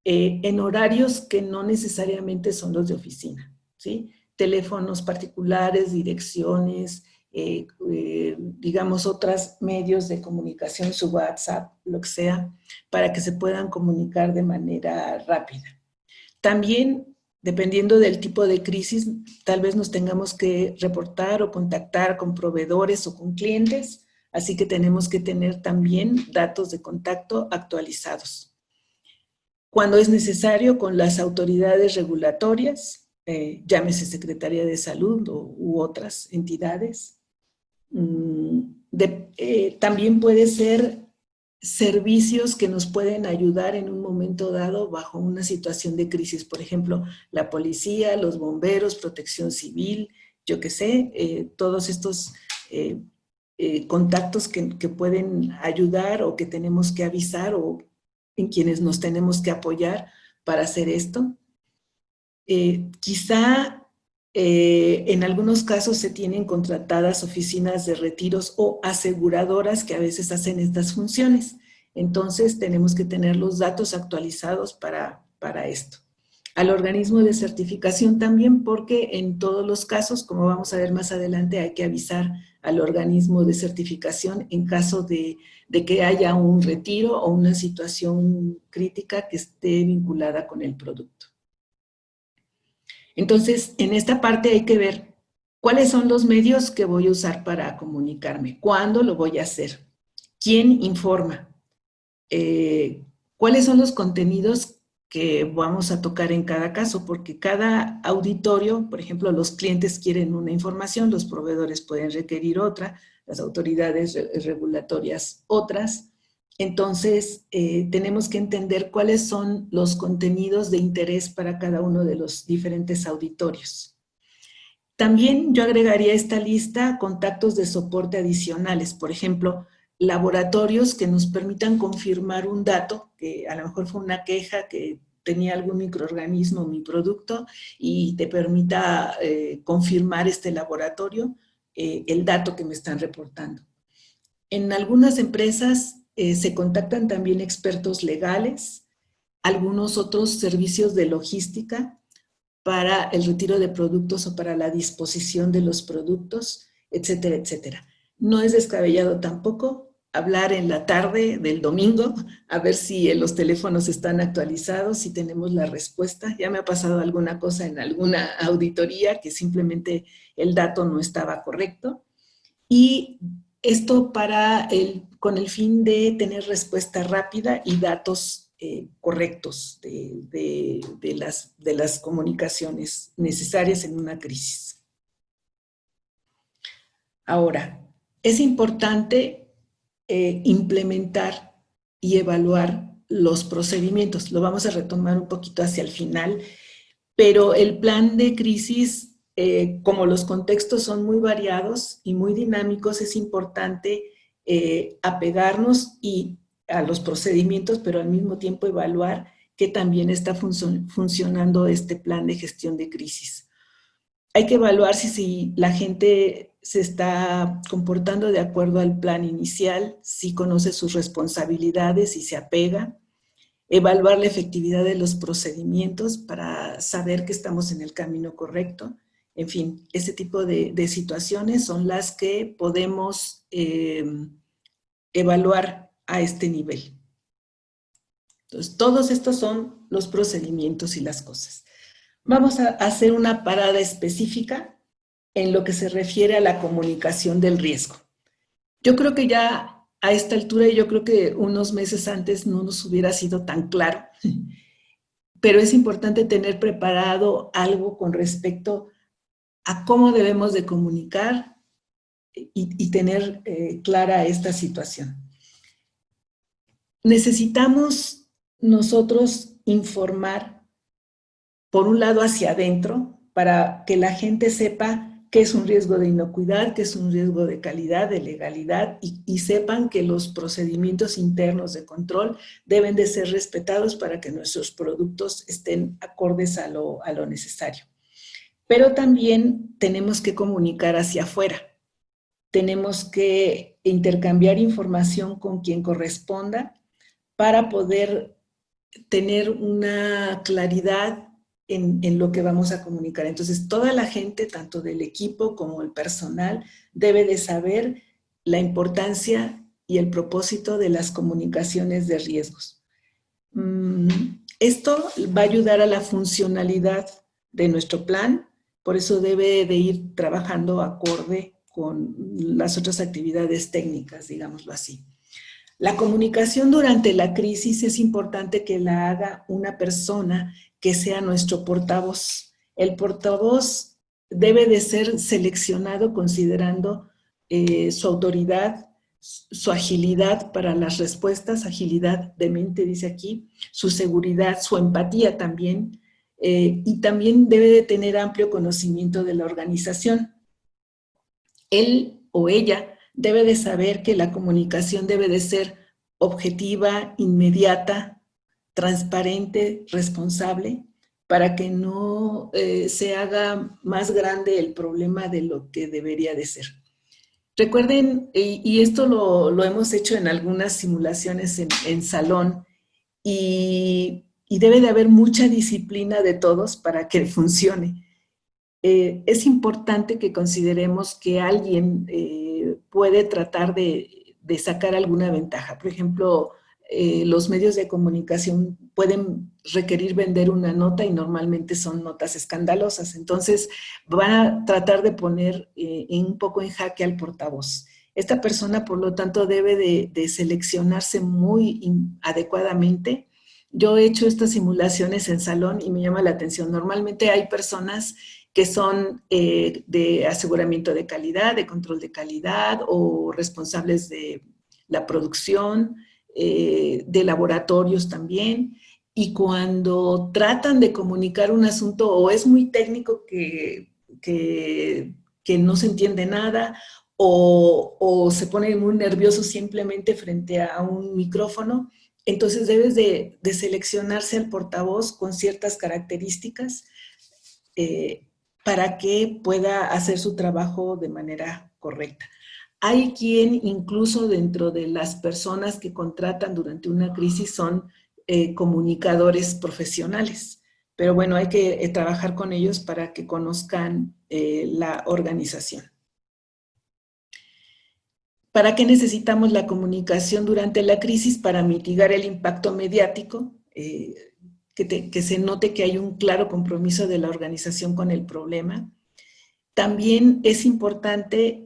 en horarios que no necesariamente son los de oficina, ¿sí? Teléfonos particulares, direcciones, digamos, otros medios de comunicación, su WhatsApp, lo que sea, para que se puedan comunicar de manera rápida. También, dependiendo del tipo de crisis, tal vez nos tengamos que reportar o contactar con proveedores o con clientes, así que tenemos que tener también datos de contacto actualizados. Cuando es necesario, con las autoridades regulatorias, llámese Secretaría de Salud u otras entidades. También puede ser servicios que nos pueden ayudar en un momento dado bajo una situación de crisis. Por ejemplo, la policía, los bomberos, protección civil, yo qué sé, todos estos contactos que pueden ayudar o que tenemos que avisar o en quienes nos tenemos que apoyar para hacer esto. Quizá en algunos casos se tienen contratadas oficinas de retiros o aseguradoras que a veces hacen estas funciones. Entonces tenemos que tener los datos actualizados para esto. Al organismo de certificación también, porque en todos los casos, como vamos a ver más adelante, hay que avisar al organismo de certificación en caso de que haya un retiro o una situación crítica que esté vinculada con el producto. Entonces, en esta parte hay que ver cuáles son los medios que voy a usar para comunicarme, cuándo lo voy a hacer, quién informa, cuáles son los contenidos que vamos a tocar en cada caso, porque cada auditorio, por ejemplo, los clientes quieren una información, los proveedores pueden requerir otra, las autoridades regulatorias otras. Entonces, tenemos que entender cuáles son los contenidos de interés para cada uno de los diferentes auditorios. También yo agregaría a esta lista contactos de soporte adicionales, por ejemplo, laboratorios que nos permitan confirmar un dato, que a lo mejor fue una queja que tenía algún microorganismo en mi producto y te permita confirmar este laboratorio, el dato que me están reportando. En algunas empresas se contactan también expertos legales, algunos otros servicios de logística para el retiro de productos o para la disposición de los productos, etcétera, etcétera. No es descabellado tampoco hablar en la tarde del domingo, a ver si los teléfonos están actualizados, si tenemos la respuesta. Ya me ha pasado alguna cosa en alguna auditoría que simplemente el dato no estaba correcto. Y esto con el fin de tener respuesta rápida y datos correctos de las comunicaciones necesarias en una crisis. Ahora, es importante implementar y evaluar los procedimientos. Lo vamos a retomar un poquito hacia el final, pero el plan de crisis, como los contextos son muy variados y muy dinámicos, es importante apegarnos a los procedimientos, pero al mismo tiempo evaluar que también está funcionando este plan de gestión de crisis. Hay que evaluar si la gente se está comportando de acuerdo al plan inicial, si conoce sus responsabilidades y se apega. Evaluar la efectividad de los procedimientos para saber que estamos en el camino correcto. En fin, ese tipo de situaciones son las que podemos evaluar a este nivel. Entonces, todos estos son los procedimientos y las cosas. Vamos a hacer una parada específica en lo que se refiere a la comunicación del riesgo. Yo creo que ya a esta altura, y yo creo que unos meses antes no nos hubiera sido tan claro, pero es importante tener preparado algo con respecto a cómo debemos de comunicar y tener clara esta situación. Necesitamos nosotros informar, por un lado, hacia adentro, para que la gente sepa qué es un riesgo de inocuidad, qué es un riesgo de calidad, de legalidad, y sepan que los procedimientos internos de control deben de ser respetados para que nuestros productos estén acordes a lo necesario. Pero también tenemos que comunicar hacia afuera. tenemos que intercambiar información con quien corresponda para poder tener una claridad en lo que vamos a comunicar. Entonces, toda la gente, tanto del equipo como el personal, debe de saber la importancia y el propósito de las comunicaciones de riesgos. Esto va a ayudar a la funcionalidad de nuestro plan, por eso debe de ir trabajando acorde con las otras actividades técnicas, digámoslo así. La comunicación durante la crisis es importante que la haga una persona que sea nuestro portavoz. El portavoz debe de ser seleccionado considerando su autoridad, su agilidad para las respuestas, agilidad de mente, dice aquí, su seguridad, su empatía también, y también debe de tener amplio conocimiento de la organización. Él o ella debe de saber que la comunicación debe de ser objetiva, inmediata, transparente, responsable, para que no se haga más grande el problema de lo que debería de ser. Recuerden, y esto lo hemos hecho en algunas simulaciones en salón, y debe de haber mucha disciplina de todos para que funcione. Es importante que consideremos que alguien puede tratar de sacar alguna ventaja. Por ejemplo, los medios de comunicación pueden requerir vender una nota y normalmente son notas escandalosas. Entonces, van a tratar de poner un poco en jaque al portavoz. Esta persona, por lo tanto, debe de seleccionarse muy adecuadamente. Yo he hecho estas simulaciones en salón y me llama la atención. Normalmente hay personas que son de aseguramiento de calidad, de control de calidad o responsables de la producción, de laboratorios también, y cuando tratan de comunicar un asunto o es muy técnico que no se entiende nada o se pone muy nervioso simplemente frente a un micrófono, entonces debes de seleccionarse al portavoz con ciertas características para que pueda hacer su trabajo de manera correcta. Hay quien incluso dentro de las personas que contratan durante una crisis son comunicadores profesionales, pero bueno, hay que trabajar con ellos para que conozcan la organización. ¿Para qué necesitamos la comunicación durante la crisis? Para mitigar el impacto mediático, que se note que hay un claro compromiso de la organización con el problema. También es importante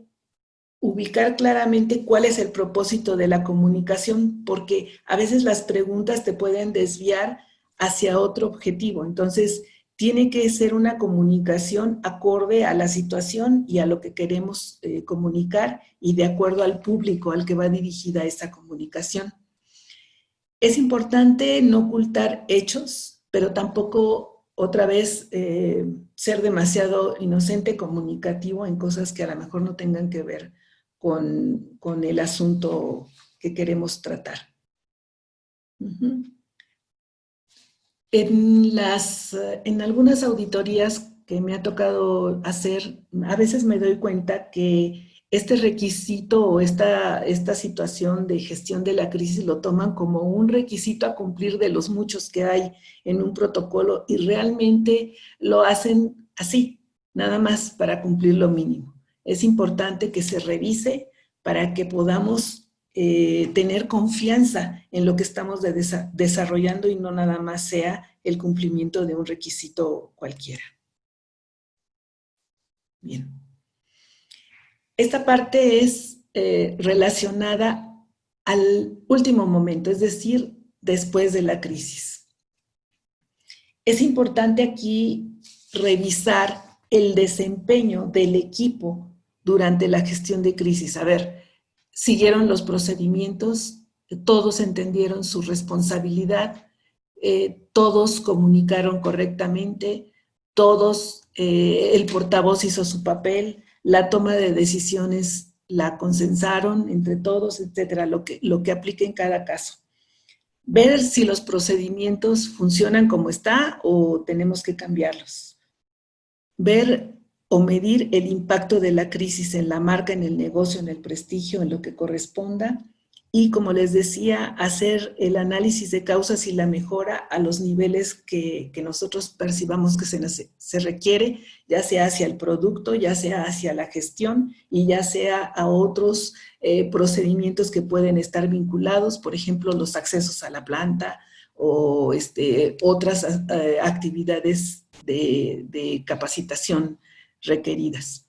ubicar claramente cuál es el propósito de la comunicación, porque a veces las preguntas te pueden desviar hacia otro objetivo. Entonces, tiene que ser una comunicación acorde a la situación y a lo que queremos comunicar y de acuerdo al público al que va dirigida esta comunicación. Es importante no ocultar hechos, pero tampoco, otra vez, ser demasiado inocente, comunicativo en cosas que a lo mejor no tengan que ver con el asunto que queremos tratar. En algunas auditorías que me ha tocado hacer, a veces me doy cuenta que este requisito o esta situación de gestión de la crisis lo toman como un requisito a cumplir de los muchos que hay en un protocolo y realmente lo hacen así, nada más para cumplir lo mínimo. Es importante que se revise para que podamos tener confianza en lo que estamos desarrollando y no nada más sea el cumplimiento de un requisito cualquiera. Bien. Esta parte es relacionada al último momento, es decir, después de la crisis. Es importante aquí revisar el desempeño del equipo durante la gestión de crisis. A ver, siguieron los procedimientos, todos entendieron su responsabilidad, todos comunicaron correctamente, todos, el portavoz hizo su papel, la toma de decisiones la consensaron entre todos, etcétera, lo que aplique en cada caso. Ver si los procedimientos funcionan como está o tenemos que cambiarlos. Ver o medir el impacto de la crisis en la marca, en el negocio, en el prestigio, en lo que corresponda. Y como les decía, hacer el análisis de causas y la mejora a los niveles que nosotros percibamos que se requiere, ya sea hacia el producto, ya sea hacia la gestión y ya sea a otros procedimientos que pueden estar vinculados, por ejemplo, los accesos a la planta o otras actividades de capacitación requeridas.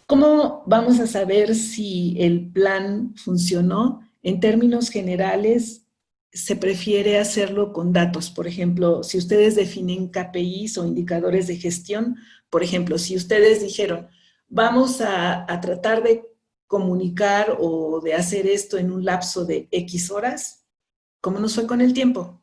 ¿Cómo vamos a saber si el plan funcionó? En términos generales, se prefiere hacerlo con datos. Por ejemplo, si ustedes definen KPIs o indicadores de gestión, por ejemplo, si ustedes dijeron, vamos a tratar de comunicar o de hacer esto en un lapso de X horas, ¿cómo nos fue con el tiempo?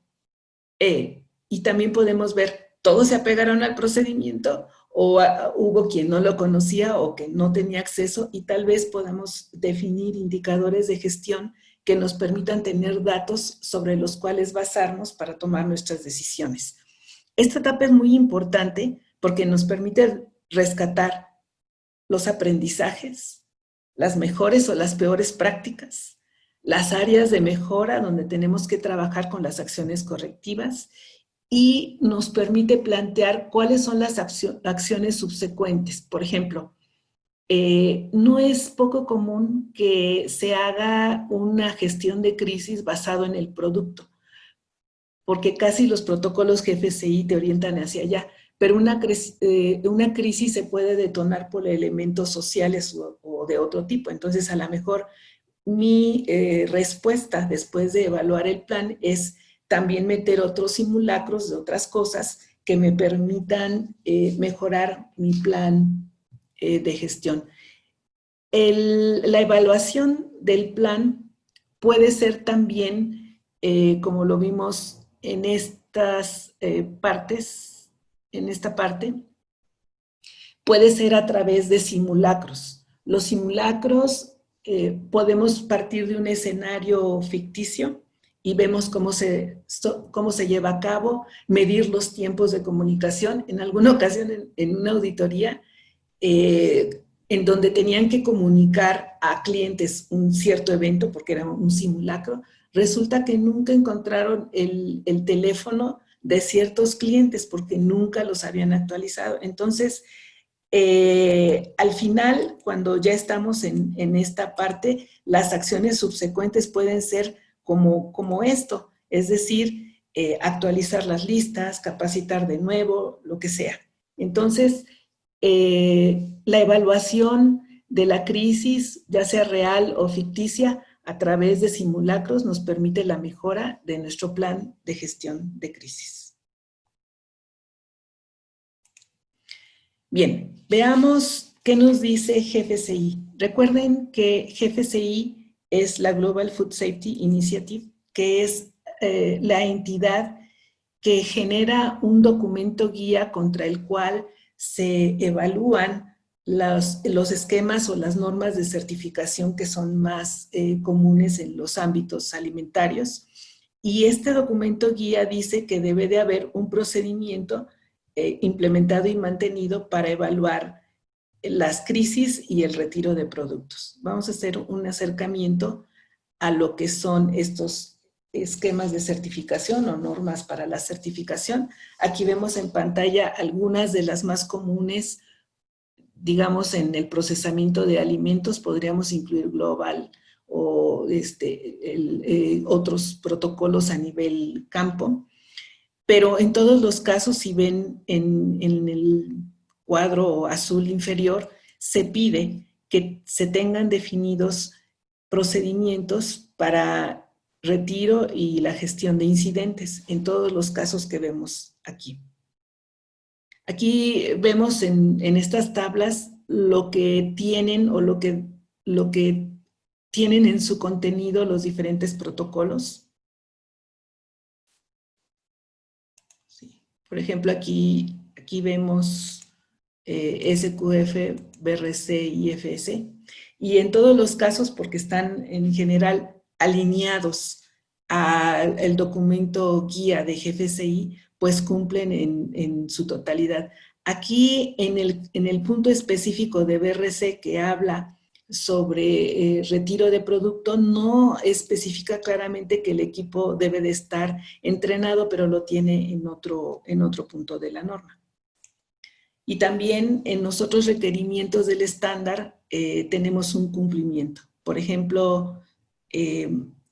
Y también podemos ver, ¿todos se apegaron al procedimiento o hubo quien no lo conocía o que no tenía acceso? Y tal vez podamos definir indicadores de gestión que nos permitan tener datos sobre los cuales basarnos para tomar nuestras decisiones. Esta etapa es muy importante porque nos permite rescatar los aprendizajes, las mejores o las peores prácticas, las áreas de mejora donde tenemos que trabajar con las acciones correctivas y nos permite plantear cuáles son las acciones subsecuentes. Por ejemplo, no es poco común que se haga una gestión de crisis basado en el producto, porque casi los protocolos GFCI te orientan hacia allá, pero una crisis se puede detonar por elementos sociales o de otro tipo. Entonces, a lo mejor mi respuesta después de evaluar el plan es también meter otros simulacros de otras cosas que me permitan mejorar mi plan de gestión. La evaluación del plan puede ser también, como lo vimos en estas partes, en esta parte, puede ser a través de simulacros. Los simulacros podemos partir de un escenario ficticio y vemos cómo se lleva a cabo, medir los tiempos de comunicación. En alguna ocasión, en una auditoría, en donde tenían que comunicar a clientes un cierto evento, porque era un simulacro, resulta que nunca encontraron el teléfono de ciertos clientes porque nunca los habían actualizado. Entonces, al final, cuando ya estamos en esta parte, las acciones subsecuentes pueden ser como esto, es decir, actualizar las listas, capacitar de nuevo, lo que sea. Entonces, la evaluación de la crisis, ya sea real o ficticia, a través de simulacros nos permite la mejora de nuestro plan de gestión de crisis. Bien, veamos qué nos dice GFCI. Recuerden que GFCI es la Global Food Safety Initiative, que es la entidad que genera un documento guía contra el cual se evalúan los esquemas o las normas de certificación que son más comunes en los ámbitos alimentarios. Y este documento guía dice que debe de haber un procedimiento implementado y mantenido para evaluar las crisis y el retiro de productos. Vamos a hacer un acercamiento a lo que son estos esquemas de certificación o normas para la certificación. Aquí vemos en pantalla algunas de las más comunes, digamos, en el procesamiento de alimentos. Podríamos incluir Global o otros protocolos a nivel campo. Pero en todos los casos, si ven en el cuadro azul inferior, se pide que se tengan definidos procedimientos para retiro y la gestión de incidentes en todos los casos que vemos aquí. Aquí vemos en estas tablas lo que tienen o lo que tienen en su contenido los diferentes protocolos. Sí. Por ejemplo, aquí vemos SQF, BRC y IFS. Y en todos los casos, porque están en general alineados al documento guía de GFCI, pues cumplen en su totalidad. Aquí en el punto específico de BRC que habla sobre retiro de producto, no especifica claramente que el equipo debe de estar entrenado, pero lo tiene en otro punto de la norma. Y también en los otros requerimientos del estándar tenemos un cumplimiento. Por ejemplo,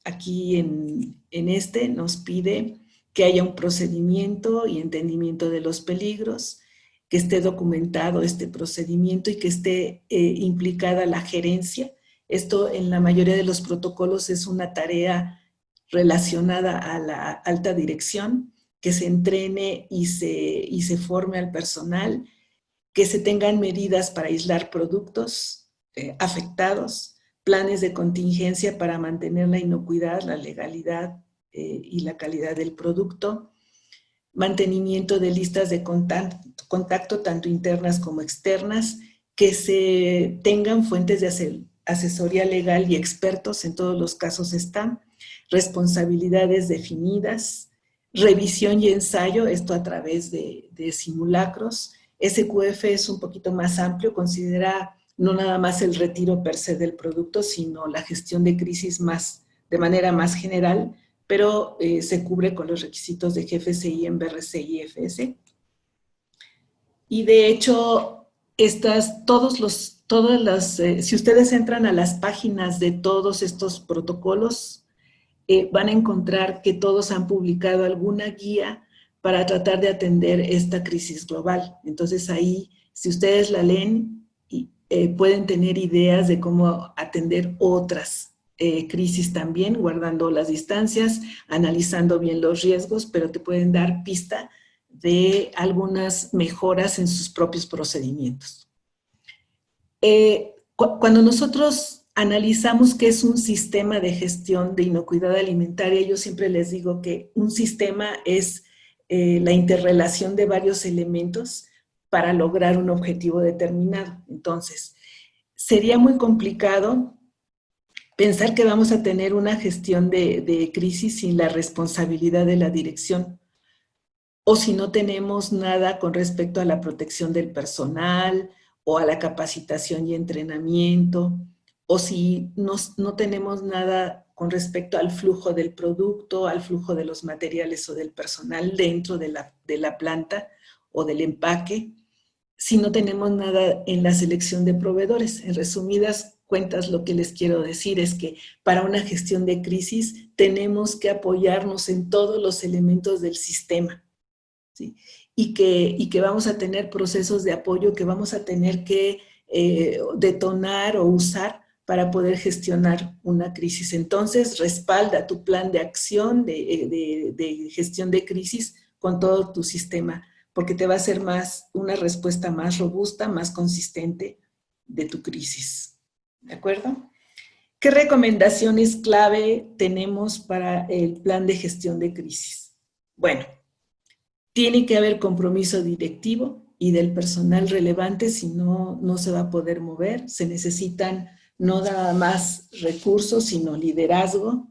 aquí en este nos pide que haya un procedimiento y entendimiento de los peligros, que esté documentado este procedimiento y que esté implicada la gerencia. Esto en la mayoría de los protocolos es una tarea relacionada a la alta dirección, que se entrene y se forme al personal, que se tengan medidas para aislar productos afectados, planes de contingencia para mantener la inocuidad, la legalidad y la calidad del producto, mantenimiento de listas de contacto tanto internas como externas, que se tengan fuentes de asesoría legal y expertos, en todos los casos están, responsabilidades definidas, revisión y ensayo, esto a través de simulacros. SQF es un poquito más amplio, considera no nada más el retiro per se del producto, sino la gestión de crisis de manera más general, pero se cubre con los requisitos de GFCI en BRC y FS. Y de hecho, si ustedes entran a las páginas de todos estos protocolos, van a encontrar que todos han publicado alguna guía para tratar de atender esta crisis global. Entonces ahí, si ustedes la leen, pueden tener ideas de cómo atender otras crisis también, guardando las distancias, analizando bien los riesgos, pero te pueden dar pista de algunas mejoras en sus propios procedimientos. Cuando nosotros analizamos qué es un sistema de gestión de inocuidad alimentaria, yo siempre les digo que un sistema es la interrelación de varios elementos para lograr un objetivo determinado. Entonces, sería muy complicado pensar que vamos a tener una gestión de crisis sin la responsabilidad de la dirección, o si no tenemos nada con respecto a la protección del personal, o a la capacitación y entrenamiento, o si no tenemos nada con respecto al flujo del producto, al flujo de los materiales o del personal dentro de la planta o del empaque, si no tenemos nada en la selección de proveedores. En resumidas cuentas, lo que les quiero decir es que para una gestión de crisis tenemos que apoyarnos en todos los elementos del sistema, ¿sí? Y que vamos a tener procesos de apoyo que vamos a tener que detonar o usar para poder gestionar una crisis. Entonces, respalda tu plan de acción de gestión de crisis con todo tu sistema, porque te va a hacer una respuesta más robusta, más consistente de tu crisis. ¿De acuerdo? ¿Qué recomendaciones clave tenemos para el plan de gestión de crisis? Bueno, tiene que haber compromiso directivo y del personal relevante, si no, no se va a poder mover. Se necesitan no nada más recursos, sino liderazgo,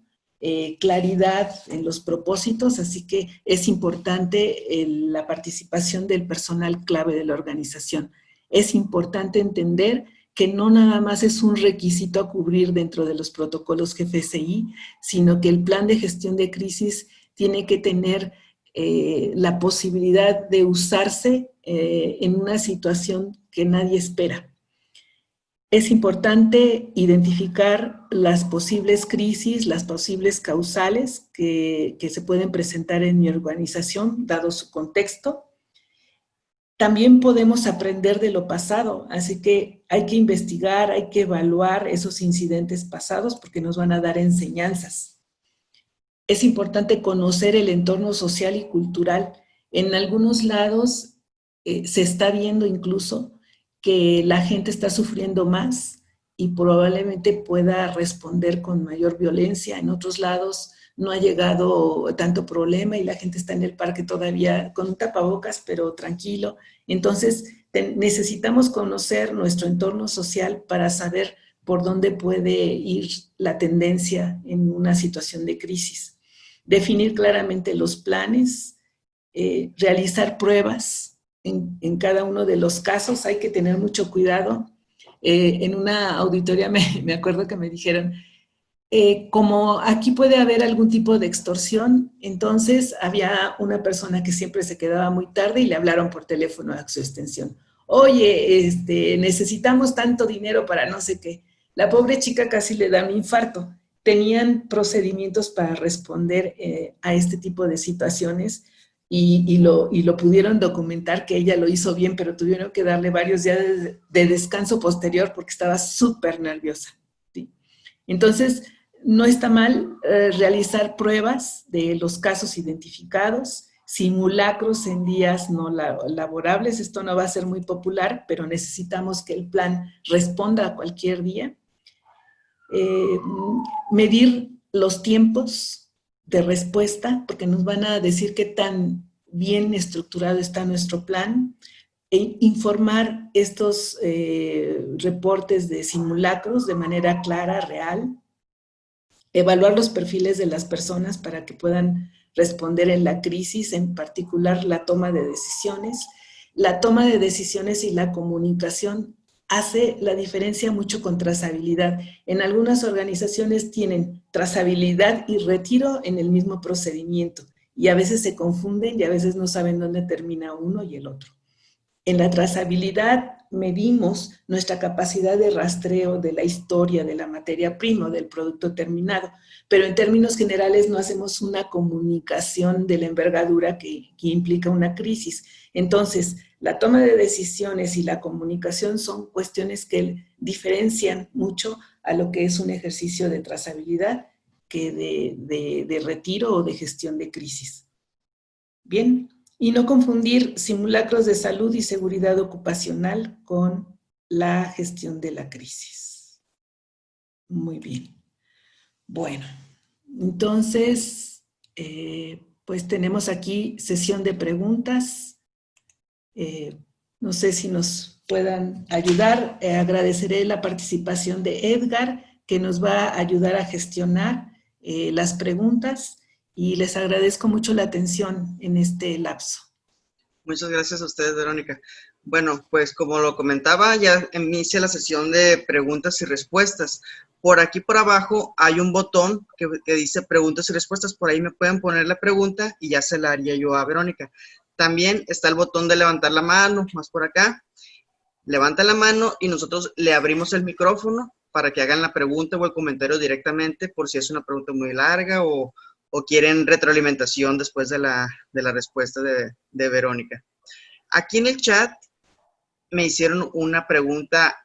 claridad en los propósitos, así que es importante la participación del personal clave de la organización. Es importante entender que no nada más es un requisito a cubrir dentro de los protocolos GFCI, sino que el plan de gestión de crisis tiene que tener la posibilidad de usarse en una situación que nadie espera. Es importante identificar las posibles crisis, las posibles causales que se pueden presentar en mi organización, dado su contexto. También podemos aprender de lo pasado, así que hay que investigar, hay que evaluar esos incidentes pasados porque nos van a dar enseñanzas. Es importante conocer el entorno social y cultural. En algunos lados se está viendo incluso que la gente está sufriendo más y probablemente pueda responder con mayor violencia. En otros lados no ha llegado tanto problema y la gente está en el parque todavía con un tapabocas, pero tranquilo. Entonces, necesitamos conocer nuestro entorno social para saber por dónde puede ir la tendencia en una situación de crisis. Definir claramente los planes, realizar pruebas en cada uno de los casos, hay que tener mucho cuidado. En una auditoría me acuerdo que me dijeron, como aquí puede haber algún tipo de extorsión, entonces había una persona que siempre se quedaba muy tarde y le hablaron por teléfono a su extensión. Oye, necesitamos tanto dinero para no sé qué. La pobre chica casi le da un infarto. Tenían procedimientos para responder a este tipo de situaciones y lo pudieron documentar que ella lo hizo bien, pero tuvieron que darle varios días de descanso posterior porque estaba súper nerviosa. ¿Sí? Entonces, no está mal realizar pruebas de los casos identificados, simulacros en días no laborables. Esto no va a ser muy popular, pero necesitamos que el plan responda a cualquier día. Medir los tiempos de respuesta, porque nos van a decir qué tan bien estructurado está nuestro plan, e informar estos reportes de simulacros de manera clara, real, evaluar los perfiles de las personas para que puedan responder en la crisis, en particular la toma de decisiones. La toma de decisiones y la comunicación hace la diferencia mucho con trazabilidad. En algunas organizaciones tienen trazabilidad y retiro en el mismo procedimiento y a veces se confunden y a veces no saben dónde termina uno y el otro. En la trazabilidad medimos nuestra capacidad de rastreo de la historia, de la materia prima, del producto terminado, pero en términos generales no hacemos una comunicación de la envergadura que implica una crisis. Entonces, la toma de decisiones y la comunicación son cuestiones que diferencian mucho a lo que es un ejercicio de trazabilidad que de retiro o de gestión de crisis. Bien. Y no confundir simulacros de salud y seguridad ocupacional con la gestión de la crisis. Muy bien. Bueno, entonces, pues tenemos aquí sesión de preguntas. No sé si nos puedan ayudar. Agradeceré la participación de Edgar, que nos va a ayudar a gestionar las preguntas. Y les agradezco mucho la atención en este lapso. Muchas gracias a ustedes, Verónica. Bueno, pues como lo comentaba, ya inicia la sesión de preguntas y respuestas. Por aquí por abajo hay un botón que dice preguntas y respuestas. Por ahí me pueden poner la pregunta y ya se la haría yo a Verónica. También está el botón de levantar la mano, más por acá. Levanta la mano y nosotros le abrimos el micrófono para que hagan la pregunta o el comentario directamente por si es una pregunta muy larga o quieren retroalimentación después de la respuesta de Verónica. Aquí en el chat me hicieron una pregunta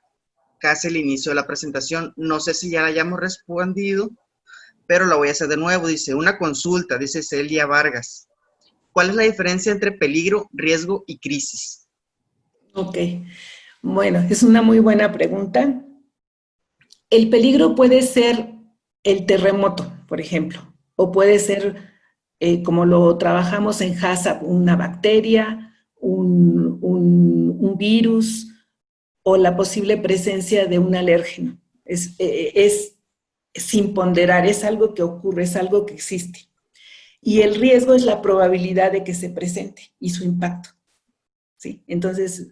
casi al inicio de la presentación. No sé si ya la hayamos respondido, pero la voy a hacer de nuevo. Dice, una consulta, dice Celia Vargas. ¿Cuál es la diferencia entre peligro, riesgo y crisis? Ok, bueno, es una muy buena pregunta. El peligro puede ser el terremoto, por ejemplo, o puede ser, como lo trabajamos en HACCP, una bacteria, un virus o la posible presencia de un alérgeno. Es sin ponderar, es algo que ocurre, es algo que existe. Y el riesgo es la probabilidad de que se presente y su impacto. ¿Sí? Entonces,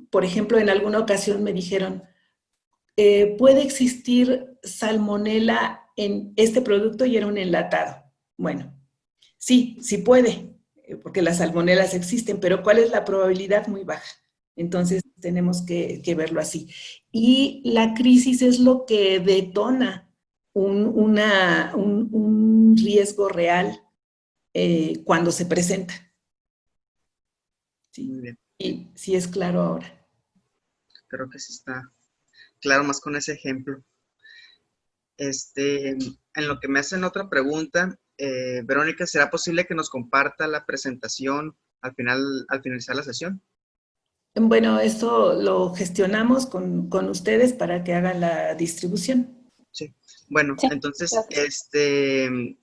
por ejemplo, en alguna ocasión me dijeron, ¿puede existir salmonela en este producto? Y era un enlatado. Bueno, sí, sí puede, porque las salmonelas existen, pero ¿cuál es la probabilidad? Muy baja. Entonces, tenemos que verlo así. Y la crisis es lo que detona un riesgo real cuando se presenta. ¿Sí? Muy bien. Y sí es claro ahora. Creo que sí está claro más con ese ejemplo. En lo que me hacen otra pregunta, Verónica, ¿será posible que nos comparta la presentación al finalizar la sesión? Bueno, esto lo gestionamos con ustedes para que hagan la distribución. Sí. Bueno, Sí, entonces, gracias.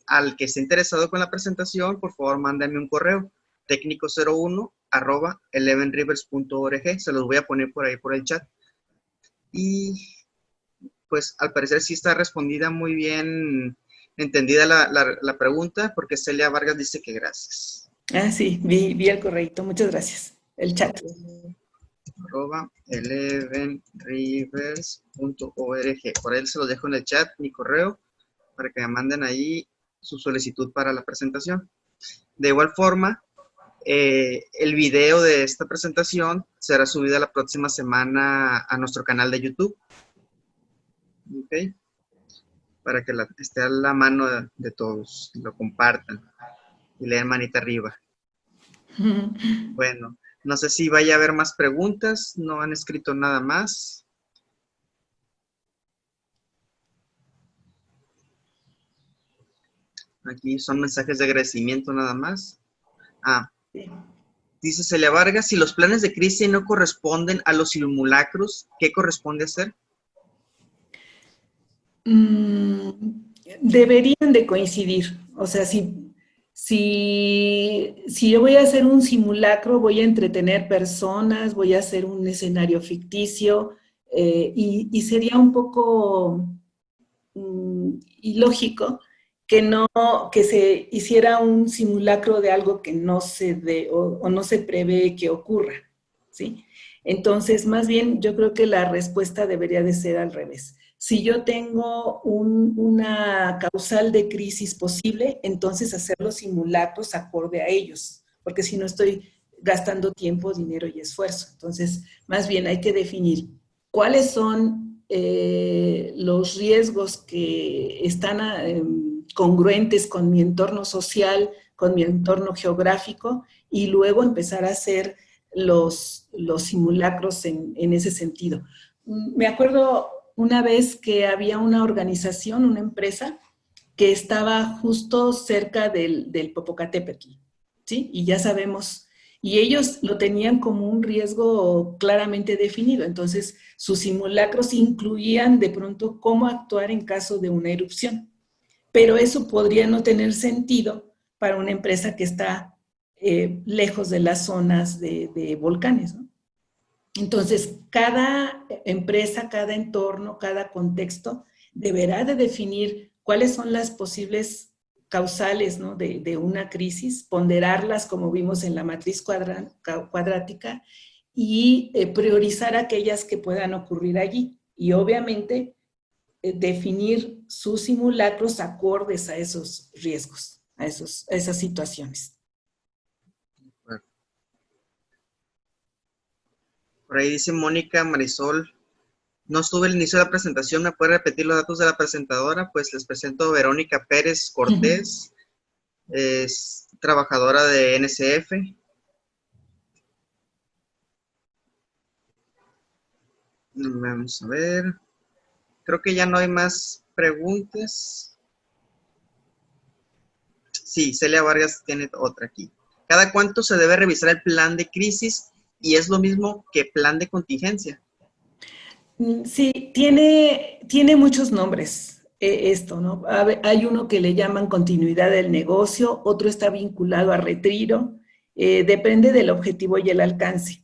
al que esté interesado con la presentación, por favor, mándame un correo, técnico01@elevenrivers.org. Se los voy a poner por ahí por el chat. Y pues al parecer sí está respondida muy bien, entendida la pregunta, porque Celia Vargas dice que gracias. Ah, sí, vi el correíto. Muchas gracias. el chat. @elevenrivers.org. Por ahí se los dejo en el chat, mi correo, para que me manden ahí su solicitud para la presentación. De igual forma, el video de esta presentación será subido la próxima semana a nuestro canal de YouTube. ¿Ok? Para que esté a la mano de todos, lo compartan y le den manita arriba. Bueno, no sé si vaya a haber más preguntas, no han escrito nada más. Aquí son mensajes de agradecimiento nada más. Dice Celia Vargas, si los planes de crisis no corresponden a los simulacros, ¿qué corresponde hacer? Deberían de coincidir. O sea, si yo voy a hacer un simulacro, voy a entretener personas, voy a hacer un escenario ficticio, y sería un poco ilógico que se hiciera un simulacro de algo que no se ve o no se prevé que ocurra, ¿sí? Entonces, más bien, yo creo que la respuesta debería de ser al revés. Si yo tengo una causal de crisis posible, entonces hacer los simulacros acorde a ellos, porque si no estoy gastando tiempo, dinero y esfuerzo. Entonces, más bien hay que definir cuáles son los riesgos que están congruentes con mi entorno social, con mi entorno geográfico, y luego empezar a hacer los simulacros en ese sentido. Me acuerdo una vez que había una organización, una empresa, que estaba justo cerca del Popocatépetl, ¿sí? Y ya sabemos, y ellos lo tenían como un riesgo claramente definido. Entonces, sus simulacros incluían de pronto cómo actuar en caso de una erupción. Pero eso podría no tener sentido para una empresa que está lejos de las zonas de volcanes, ¿no? Entonces, cada empresa, cada entorno, cada contexto deberá de definir cuáles son las posibles causales, ¿no?, de una crisis, ponderarlas como vimos en la matriz cuadrática y priorizar aquellas que puedan ocurrir allí. Y obviamente definir sus simulacros acordes a esos riesgos, a esas situaciones. Por ahí dice Mónica Marisol, no estuve al inicio de la presentación, ¿me puede repetir los datos de la presentadora? Pues les presento a Verónica Pérez Cortés, es trabajadora de NSF. Vamos a ver, creo que ya no hay más preguntas. Sí, Celia Vargas tiene otra aquí. ¿Cada cuánto se debe revisar el plan de crisis? Y es lo mismo que plan de contingencia. Sí, tiene muchos nombres esto, ¿no? Hay uno que le llaman continuidad del negocio, otro está vinculado a retiro, depende del objetivo y el alcance.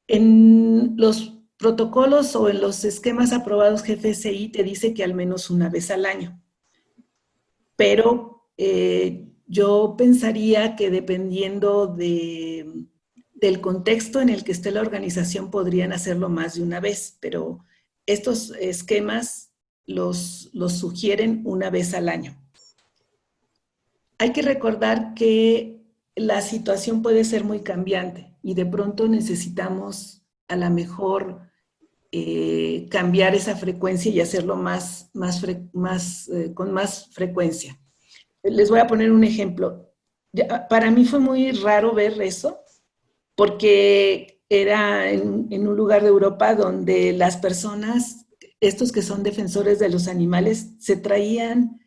En los protocolos o en los esquemas aprobados GFSI te dice que al menos una vez al año, pero yo pensaría que dependiendo del contexto en el que esté la organización podrían hacerlo más de una vez, pero estos esquemas los sugieren una vez al año. Hay que recordar que la situación puede ser muy cambiante y de pronto necesitamos a lo mejor cambiar esa frecuencia y hacerlo con más frecuencia. Les voy a poner un ejemplo. Para mí fue muy raro ver eso, porque era en un lugar de Europa donde las personas, estos que son defensores de los animales, se traían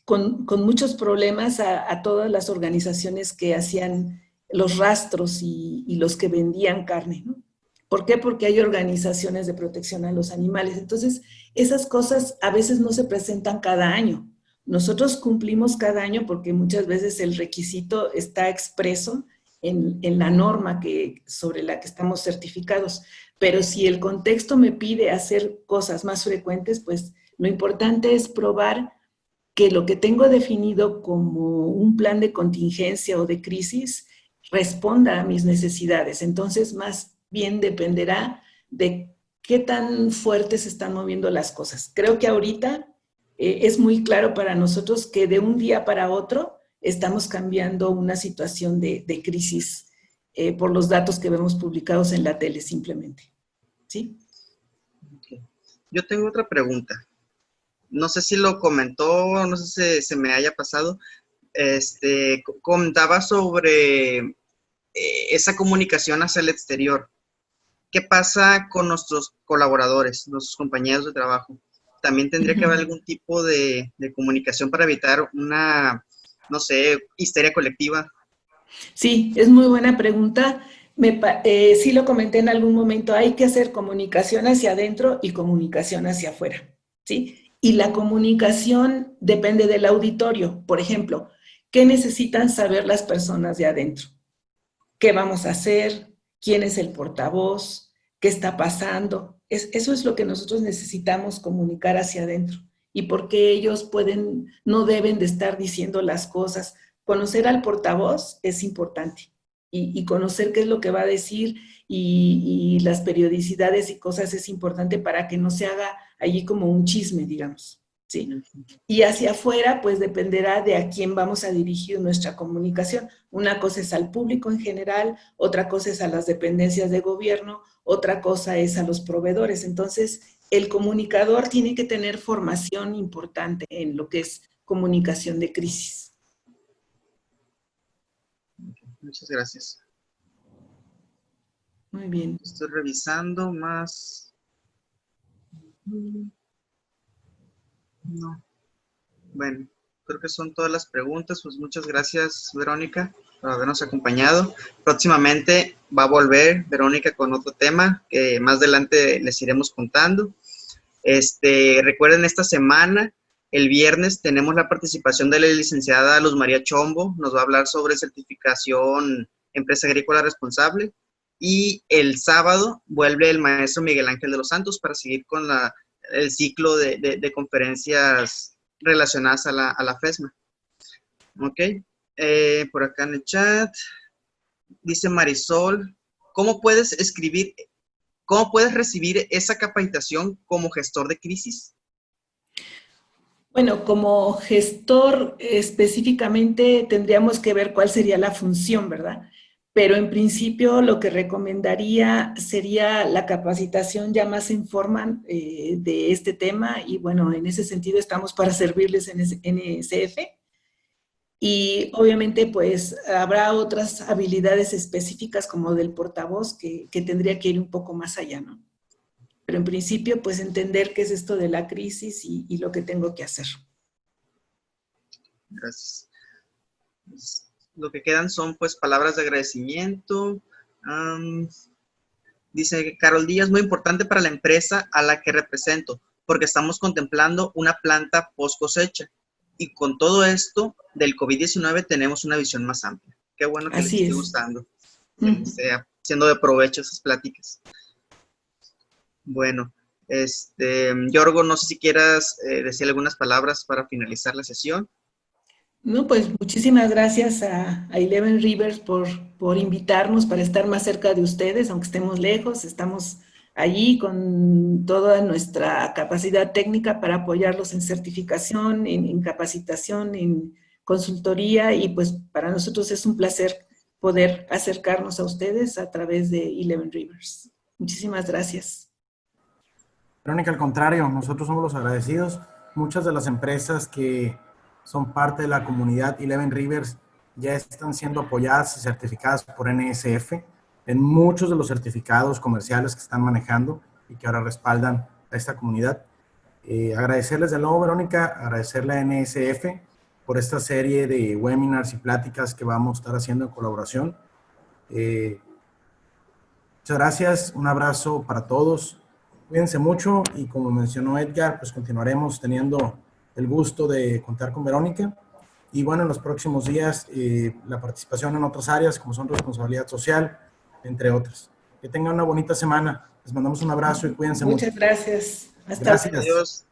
con muchos problemas a todas las organizaciones que hacían los rastros y los que vendían carne, ¿no? ¿Por qué? Porque hay organizaciones de protección a los animales. Entonces, esas cosas a veces no se presentan cada año. Nosotros cumplimos cada año porque muchas veces el requisito está expreso en la norma sobre la que estamos certificados. Pero si el contexto me pide hacer cosas más frecuentes, pues lo importante es probar que lo que tengo definido como un plan de contingencia o de crisis responda a mis necesidades. Entonces, más bien dependerá de qué tan fuertes se están moviendo las cosas. Creo que ahorita es muy claro para nosotros que de un día para otro estamos cambiando una situación de crisis por los datos que vemos publicados en la tele simplemente. ¿Sí? Okay. Yo tengo otra pregunta. No sé si lo comentó, no sé si se me haya pasado. Contaba sobre esa comunicación hacia el exterior. ¿Qué pasa con nuestros colaboradores, nuestros compañeros de trabajo? ¿También tendría que haber algún tipo de comunicación para evitar una, no sé, histeria colectiva? Sí, es muy buena pregunta. Sí lo comenté en algún momento, hay que hacer comunicación hacia adentro y comunicación hacia afuera, ¿sí? Y la comunicación depende del auditorio. Por ejemplo, ¿qué necesitan saber las personas de adentro? ¿Qué vamos a hacer? ¿Quién es el portavoz? ¿Qué está pasando? Eso es lo que nosotros necesitamos comunicar hacia adentro. Y por qué ellos no deben de estar diciendo las cosas. Conocer al portavoz es importante. Y conocer qué es lo que va a decir y las periodicidades y cosas es importante para que no se haga allí como un chisme, digamos. ¿Sí? Y hacia afuera, pues dependerá de a quién vamos a dirigir nuestra comunicación. Una cosa es al público en general, otra cosa es a las dependencias de gobierno, otra cosa es a los proveedores. Entonces, el comunicador tiene que tener formación importante en lo que es comunicación de crisis. Muchas gracias. Muy bien. Estoy revisando más. No. Bueno, creo que son todas las preguntas. Pues muchas gracias, Verónica, por habernos acompañado. Próximamente va a volver Verónica con otro tema que más adelante les iremos contando. Recuerden, esta semana, el viernes, tenemos la participación de la licenciada Luz María Chombo. Nos va a hablar sobre certificación Empresa Agrícola Responsable. Y el sábado vuelve el maestro Miguel Ángel de los Santos para seguir con el ciclo de conferencias relacionadas a la FESMA. Ok. Por acá en el chat dice Marisol, ¿cómo puedes recibir esa capacitación como gestor de crisis? Bueno, como gestor específicamente tendríamos que ver cuál sería la función, ¿verdad? Pero en principio lo que recomendaría sería la capacitación ya más en forma de este tema y bueno, en ese sentido estamos para servirles en NSF. Y obviamente pues habrá otras habilidades específicas como del portavoz que tendría que ir un poco más allá, ¿no? Pero en principio pues entender qué es esto de la crisis y lo que tengo que hacer. Gracias. Pues, lo que quedan son pues palabras de agradecimiento. Dice Carol Díaz, muy importante para la empresa a la que represento, porque estamos contemplando una planta post cosecha. Y con todo esto del COVID-19 tenemos una visión más amplia. Qué bueno que les esté gustando. Que les esté siendo de provecho esas pláticas. Bueno, Yorgo, no sé si quieras decir algunas palabras para finalizar la sesión. No, pues muchísimas gracias a Eleven Rivers por invitarnos para estar más cerca de ustedes, aunque estemos lejos, estamos allí con toda nuestra capacidad técnica para apoyarlos en certificación, en capacitación, en consultoría y pues para nosotros es un placer poder acercarnos a ustedes a través de Eleven Rivers. Muchísimas gracias. Verónica, al contrario, nosotros somos los agradecidos. Muchas de las empresas que son parte de la comunidad Eleven Rivers ya están siendo apoyadas y certificadas por NSF en muchos de los certificados comerciales que están manejando y que ahora respaldan a esta comunidad. Agradecerles de nuevo, Verónica, agradecerle a NSF por esta serie de webinars y pláticas que vamos a estar haciendo en colaboración. Muchas gracias, un abrazo para todos. Cuídense mucho y como mencionó Edgar, pues continuaremos teniendo el gusto de contar con Verónica. Y bueno, en los próximos días, la participación en otras áreas como son responsabilidad social, entre otras. Que tengan una bonita semana. Les mandamos un abrazo y cuídense mucho. Muchas gracias. Hasta Gracias. Adiós.